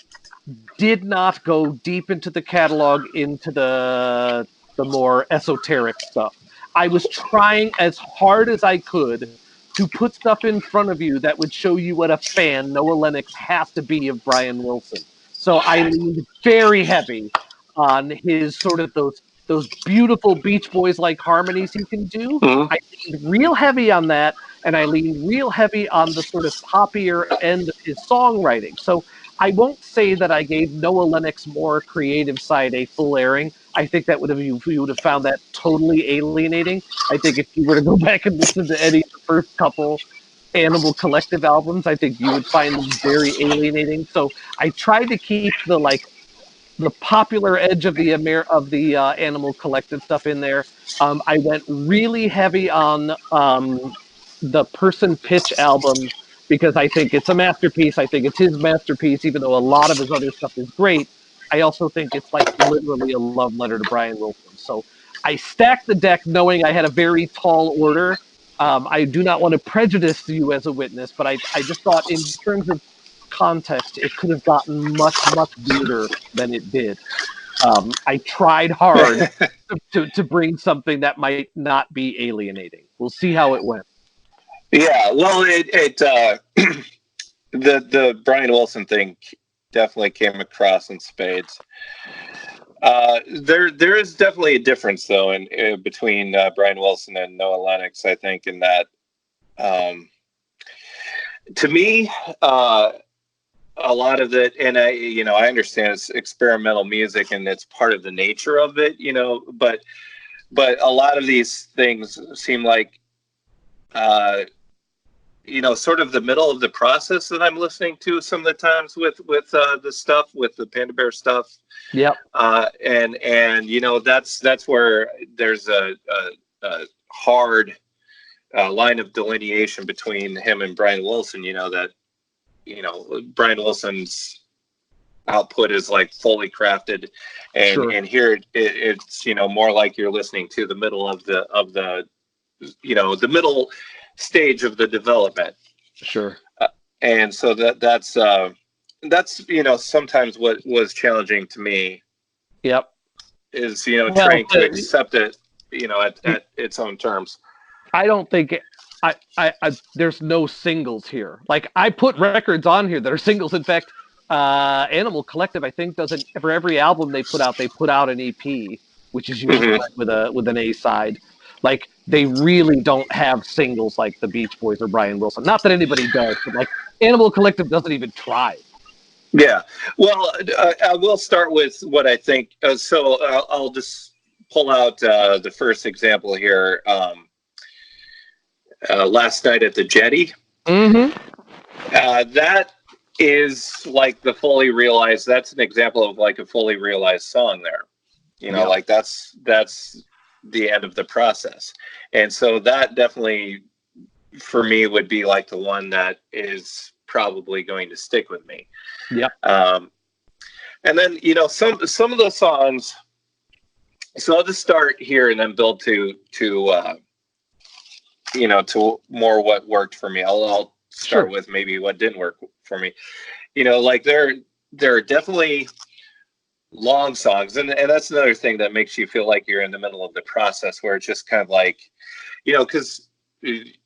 did not go deep into the catalog, into the more esoteric stuff. I was trying as hard as I could to put stuff in front of you that would show you what a fan Noah Lennox has to be of Brian Wilson. So I leaned very heavy on his sort of those beautiful Beach Boys-like harmonies he can do. Mm-hmm. I leaned real heavy on that, and I leaned real heavy on the sort of poppier end of his songwriting. So I won't say that I gave Noah Lennox's more creative side a full airing. I think that you would have found that totally alienating. I think if you were to go back and listen to any of the first couple Animal Collective albums, I think you would find them very alienating. So I tried to keep the popular edge of the Animal Collective stuff in there. I went really heavy on the Person Pitch album, because I think it's a masterpiece. I think it's his masterpiece, even though a lot of his other stuff is great. I also think it's like literally a love letter to Brian Wilson. So I stacked the deck knowing I had a very tall order. I do not want to prejudice you as a witness, but I just thought in terms of context, it could have gotten much, much weirder than it did. I tried hard to bring something that might not be alienating. We'll see how it went. Yeah, well, the Brian Wilson thing definitely came across in spades. There is definitely a difference, though, in between Brian Wilson and Noah Lennox. I think in that, to me, a lot of it, and I understand it's experimental music and it's part of the nature of it, but a lot of these things seem like, sort of the middle of the process that I'm listening to some of the times with the stuff, with the Panda Bear stuff. Yep. And that's where there's a hard line of delineation between him and Brian Wilson. Brian Wilson's output is like fully crafted, and Sure. And here it's more like you're listening to the middle of the the middle stage of the development. Sure. And so that's sometimes what was challenging to me. Yep. Is trying to accept it at its own terms. I don't think I there's no singles here. Like, I put records on here that are singles. In fact, Animal Collective, I think, for every album they put out an EP, which is usually with an A side. Like, they really don't have singles like the Beach Boys or Brian Wilson. Not that anybody does, but like Animal Collective doesn't even try. Yeah. Well, I will start with what I think. So I'll just pull out the first example here. Last Night at the Jetty. Mm-hmm. That is like that's an example of like a fully realized song there. Like that's the end of the process. And so that definitely for me would be like the one that is probably going to stick with me. Yeah. And then, some of the songs, so I'll just start here and then build to more what worked for me. I'll start with maybe what didn't work for me. Like there are definitely long songs, and that's another thing that makes you feel like you're in the middle of the process, where it's just kind of like, because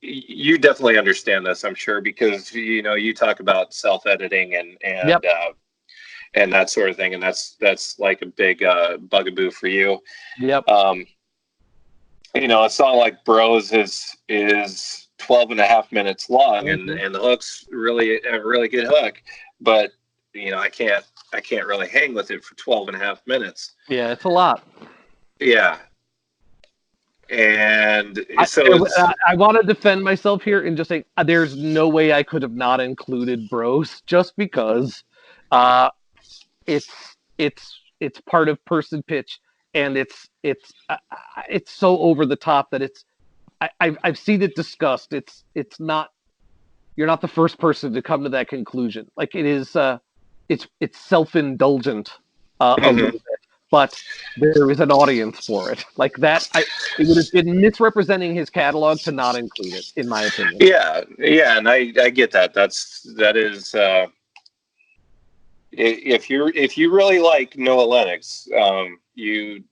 you definitely understand this, I'm sure, because you talk about self-editing Yep. And that sort of thing, and that's like a big bugaboo for you. Yep. A song like Bros is 12 and a half minutes long, Mm-hmm. and the hook's really a really good hook, but I can't really hang with it for 12 and a half minutes. Yeah, it's a lot. Yeah. And so I want to defend myself here and just say there's no way I could have not included Bros, just because it's part of Person Pitch, and it's so over the top that I've seen it discussed. It's not, you're not the first person to come to that conclusion. Like, it is it's self-indulgent a little bit. But there is an audience for it. Like that, it would have been misrepresenting his catalog to not include it, in my opinion. Yeah, and I get that. That is, if you really like Noah Lennox, you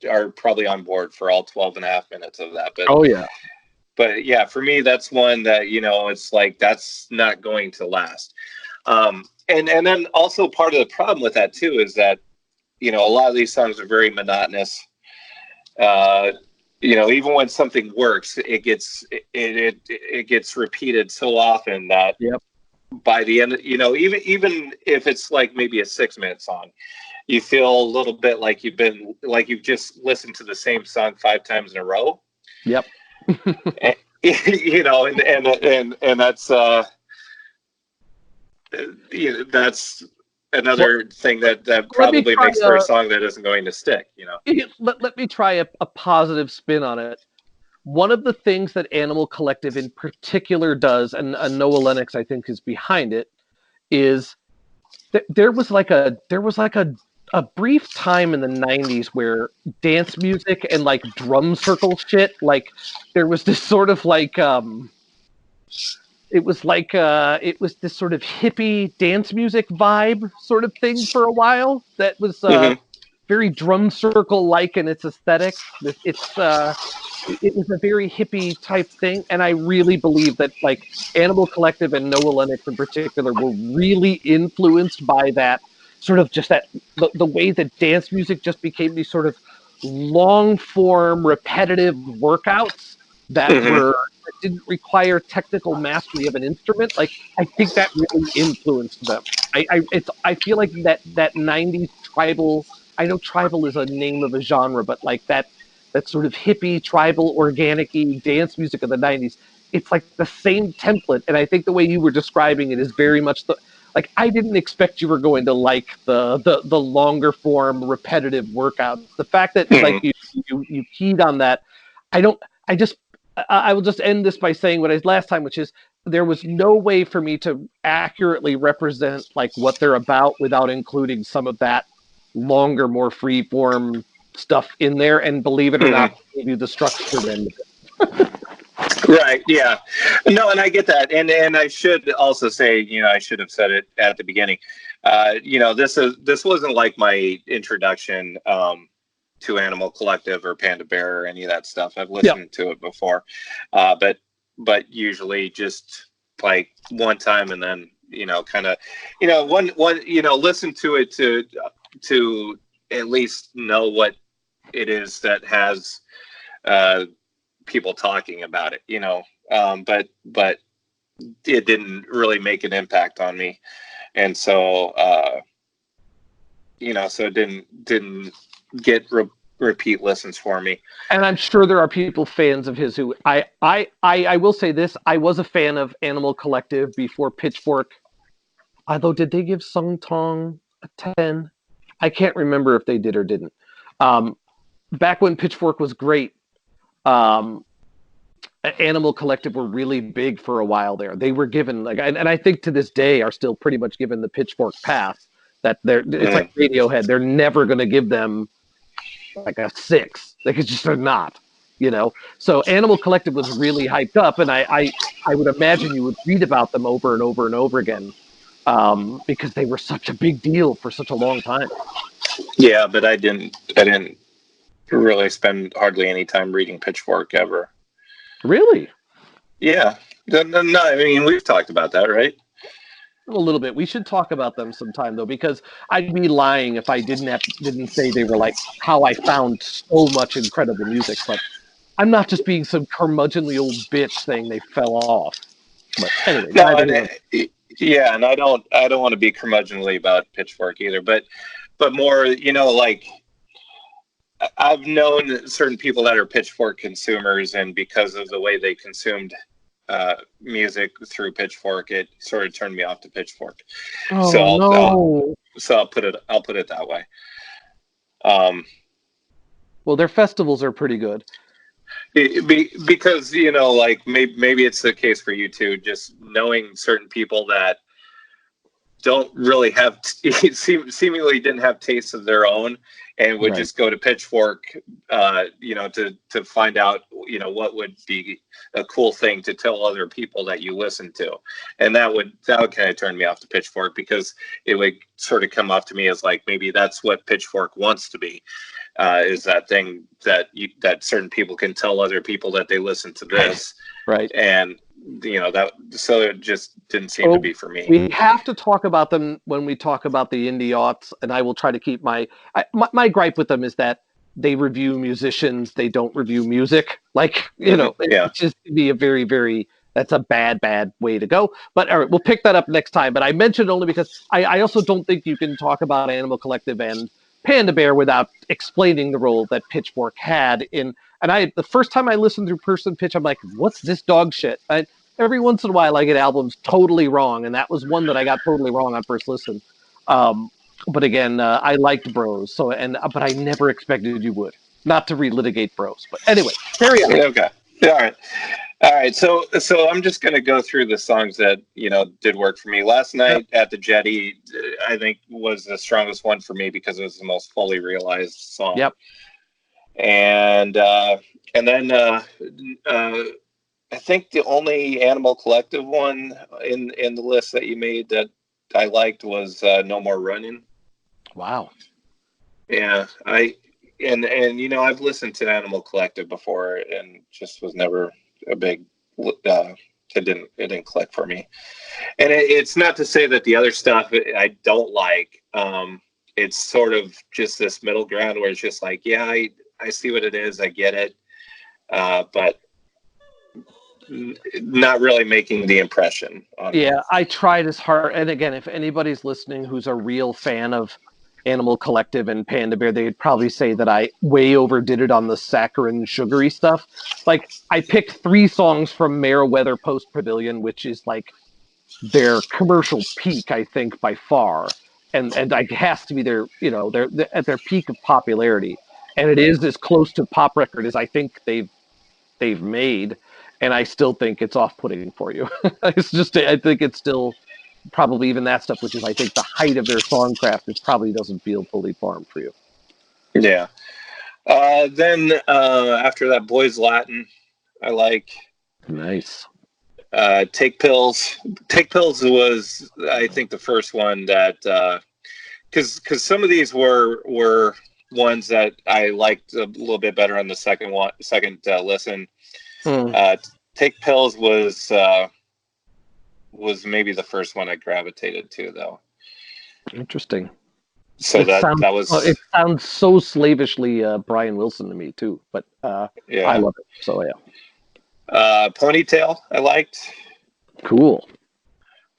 are probably on board for all 12 and a half minutes of that. But oh yeah, but yeah, for me, that's one that it's like that's not going to last. And then also part of the problem with that too is that a lot of these songs are very monotonous. Even when something works, it gets repeated so often that by the end, even if it's like maybe a 6-minute song, you feel a little bit like you've just listened to the same song 5 times in a row. Yep. And that's that's another thing that probably makes for a song that isn't going to stick. Let me try a positive spin on it. One of the things that Animal Collective in particular does, and Noah Lennox I think is behind it, is there was like a brief time in the 90s where dance music and like drum circle shit, like there was this sort of like it was this sort of hippie dance music vibe sort of thing for a while that was very drum circle like in its aesthetic. It was a very hippie type thing, and I really believe that like Animal Collective and Noah Lennox in particular were really influenced by that sort of just the way that dance music just became these sort of long form repetitive workouts that didn't require technical mastery of an instrument. Like, I think that really influenced them. I feel like that 90s tribal, I know tribal is a name of a genre, but like that sort of hippie, tribal, organic-y dance music of the 90s, it's like the same template. And I think the way you were describing it is very much like, I didn't expect you were going to like the longer form repetitive workouts. The fact that like you keyed on that, I will just end this by saying what I said last time, which is there was no way for me to accurately represent like what they're about without including some of that longer, more free form stuff in there. And believe it or not, maybe the structured end of it. Right. Yeah. No, and I get that. And I should also say, I should have said it at the beginning. This wasn't like my introduction to Animal Collective or Panda Bear or any of that stuff. I've listened to it before, but usually just like one time, and then kind of listen to it to at least know what it is that has people talking about it, but it didn't really make an impact on me, and so so it didn't get repeat listens for me. And I'm sure there are people fans of his who I will say this, I was a fan of Animal Collective before Pitchfork. Although, did they give Sung Tong a 10? I can't remember if they did or didn't. Back when Pitchfork was great, Animal Collective were really big for a while there. They were given and I think to this day are still pretty much given the Pitchfork pass. That it's like Radiohead. They're never going to give them like a 6. They're not. So Animal Collective was really hyped up, and I would imagine you would read about them over and over and over again, because they were such a big deal for such a long time. Yeah, but I didn't really spend hardly any time reading Pitchfork ever. Really? Yeah. No, I mean, we've talked about that, right? A little bit. We should talk about them sometime though, because I'd be lying if I didn't say they were like how I found so much incredible music. But I'm not just being some curmudgeonly old bitch saying they fell off. But anyway, No, neither and here nor yeah, and I don't want to be curmudgeonly about Pitchfork either, but more, like I've known certain people that are Pitchfork consumers, and because of the way they consumed music through Pitchfork, it sort of turned me off to Pitchfork. So Oh no. I'll put it that way. Um, Well, their festivals are pretty good. because like maybe it's the case for you too. Just knowing certain people that don't really have seemingly didn't have tastes of their own, and would Right. just go to Pitchfork, to find out, what would be a cool thing to tell other people that you listen to, and that would kind of turn me off to Pitchfork, because it would sort of come off to me as like maybe that's what Pitchfork wants to be, is that thing that certain people can tell other people that they listen to this, Right. and that, so it just didn't seem to be for me. We have to talk about them when we talk about the indie aughts, and I will try to keep my gripe with them is that they review musicians, they don't review music. Like, Yeah. it's just be a very, very, that's a bad way to go. But all right, we'll pick that up next time. But I mentioned only because I also don't think you can talk about Animal Collective and Panda Bear without explaining the role that Pitchfork had in. And the first time I listened through Person Pitch, I'm like, what's this dog shit? Every once in a while I get albums totally wrong, and that was one that I got totally wrong on first listen. But again, I liked Bros, but I never expected you would. Not to relitigate Bros, but anyway, carry on. Okay. All right. So I'm just going to go through the songs that did work for me. Last night at the Jetty, I think was the strongest one for me because it was the most fully realized song. Yep. And then I think the only Animal Collective one in the list that you made that I liked was No More Running. Wow. Yeah, I've listened to Animal Collective before and just was never a big. It didn't click for me, and it's not to say that the other stuff I don't like. It's sort of just this middle ground where it's just like, yeah, I see what it is, I get it, but not really making the impression on me. Yeah, I tried as hard. And again, if anybody's listening who's a real fan of Animal Collective and Panda Bear, they'd probably say that I way overdid it on the saccharine, sugary stuff. Like, I picked 3 songs from Meriwether Post Pavilion, which is like their commercial peak, I think, by far. And it has to be they're at their peak of popularity. And it is as close to pop record as I think they've made, and I still think it's off-putting for you. I think it's still probably even that stuff, which is I think the height of their songcraft, it probably doesn't feel fully formed for you. Yeah. Then after that, Boys Latin, I like. Nice. Take Pills. Take Pills was, I think, the first one that, because some of these were ones that I liked a little bit better on the second listen. Take Pills was maybe the first one I gravitated to, though. Interesting. So that was. Well, it sounds so slavishly Brian Wilson to me too, but Yeah. I love it. So yeah. Ponytail, I liked. Cool.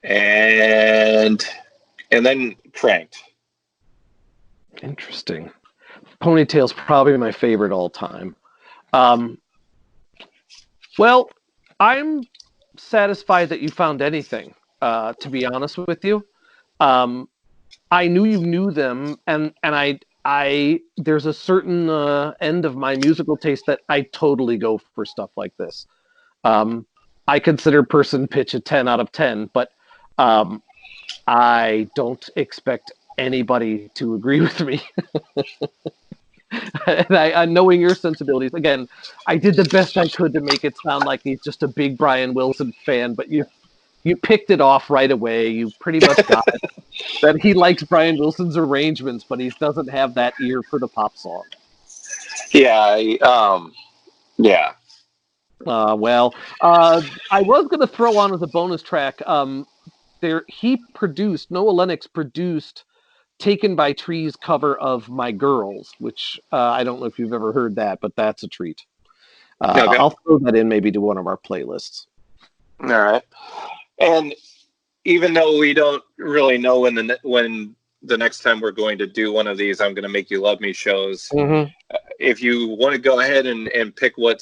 And then Cranked. Interesting. Ponytail's probably my favorite all time. Well, I'm satisfied that you found anything, to be honest with you. I knew you knew them, and I there's a certain end of my musical taste that I totally go for stuff like this. I consider Person Pitch a 10 out of 10, but I don't expect anybody to agree with me. And knowing your sensibilities, again, I did the best I could to make it sound like he's just a big Brian Wilson fan, but you picked it off right away. You pretty much got it. That he likes Brian Wilson's arrangements, but he doesn't have that ear for the pop song. Yeah, yeah. I was going to throw on as a bonus track. Noah Lennox produced Taken by Trees cover of My Girls, which I don't know if you've ever heard that, but that's a treat. Okay. I'll throw that in maybe to one of our playlists. All right. And even though we don't really know when the next time we're going to do one of these I'm Gonna Make You Love Me shows, if you want to go ahead and pick what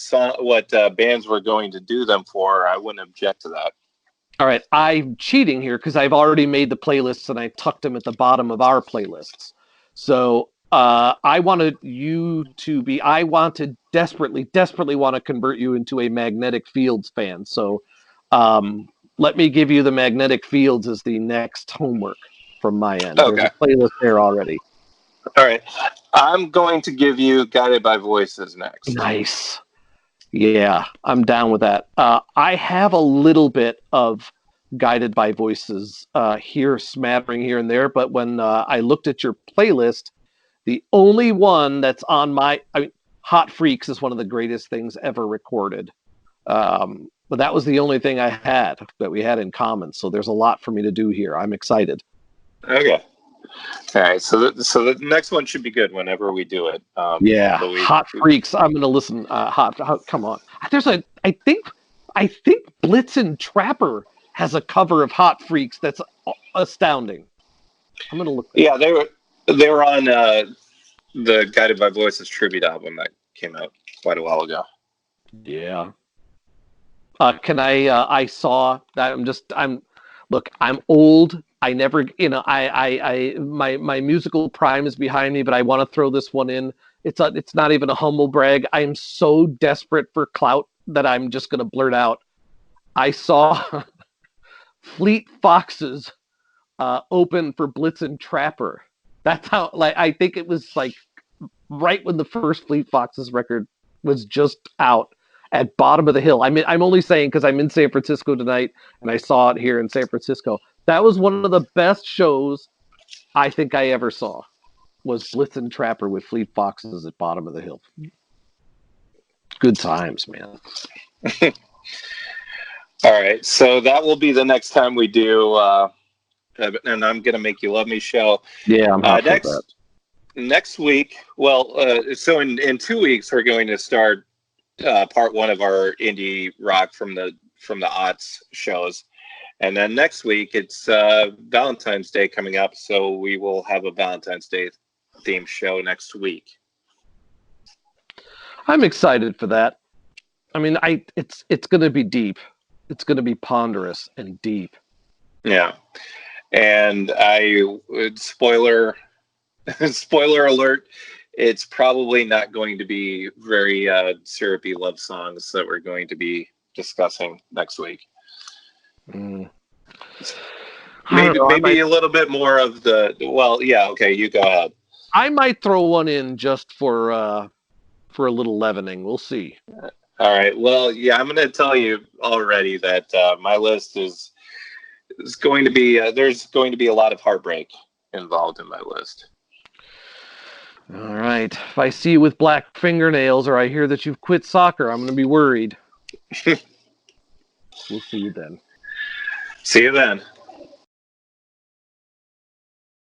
bands we're going to do them for, I wouldn't object to that. All right, I'm cheating here because I've already made the playlists and I tucked them at the bottom of our playlists. So I desperately want to convert you into a Magnetic Fields fan. So let me give you the Magnetic Fields as the next homework from my end. Okay. There's a playlist there already. All right. I'm going to give you Guided by Voices next. Nice. Yeah, I'm down with that. I have a little bit of Guided by Voices here, smattering here and there, but when I looked at your playlist, the only one that's on Hot Freaks is one of the greatest things ever recorded. But that was the only thing that we had in common. So there's a lot for me to do here. I'm excited. Okay. All right. So the next one should be good whenever we do it. Hot Freaks. I'm going to listen. Come on. I think Blitzen Trapper has a cover of Hot Freaks that's astounding. I'm going to look. Yeah, they were on the Guided by Voices tribute album that came out quite a while ago. Yeah. I saw that. I'm old. I never, my musical prime is behind me, but I want to throw this one in. It's not even a humble brag. I am so desperate for clout that I'm just going to blurt out. I saw Fleet Foxes open for Blitzen Trapper. That's how, I think it was right when the first Fleet Foxes record was just out. At Bottom of the Hill. I'm only saying because I'm in San Francisco tonight and I saw it here in San Francisco. That was one of the best shows I think I ever saw. Was Blitzen Trapper with Fleet Foxes at Bottom of the Hill. Good times, man. All right, so that will be the next time we do, and I'm Gonna Make You Love Me show. Yeah, I'm happy with that. Next week. So in 2 weeks we're going to start part one of our indie rock from the aughts shows, and then next week it's Valentine's Day coming up, so we will have a Valentine's Day themed show next week. I'm excited for that. I mean, it's going to be deep. It's going to be ponderous and deep. Yeah, and spoiler alert. It's probably not going to be very syrupy love songs that we're going to be discussing next week. Mm. Maybe a little bit more of the. Well, yeah. Okay, you go ahead. I might throw one in just for a little leavening. We'll see. All right. Well, yeah, I'm going to tell you already that my list is going to be. There's going to be a lot of heartbreak involved in my list. All right. If I see you with black fingernails or I hear that you've quit soccer, I'm going to be worried. We'll see you then. See you then.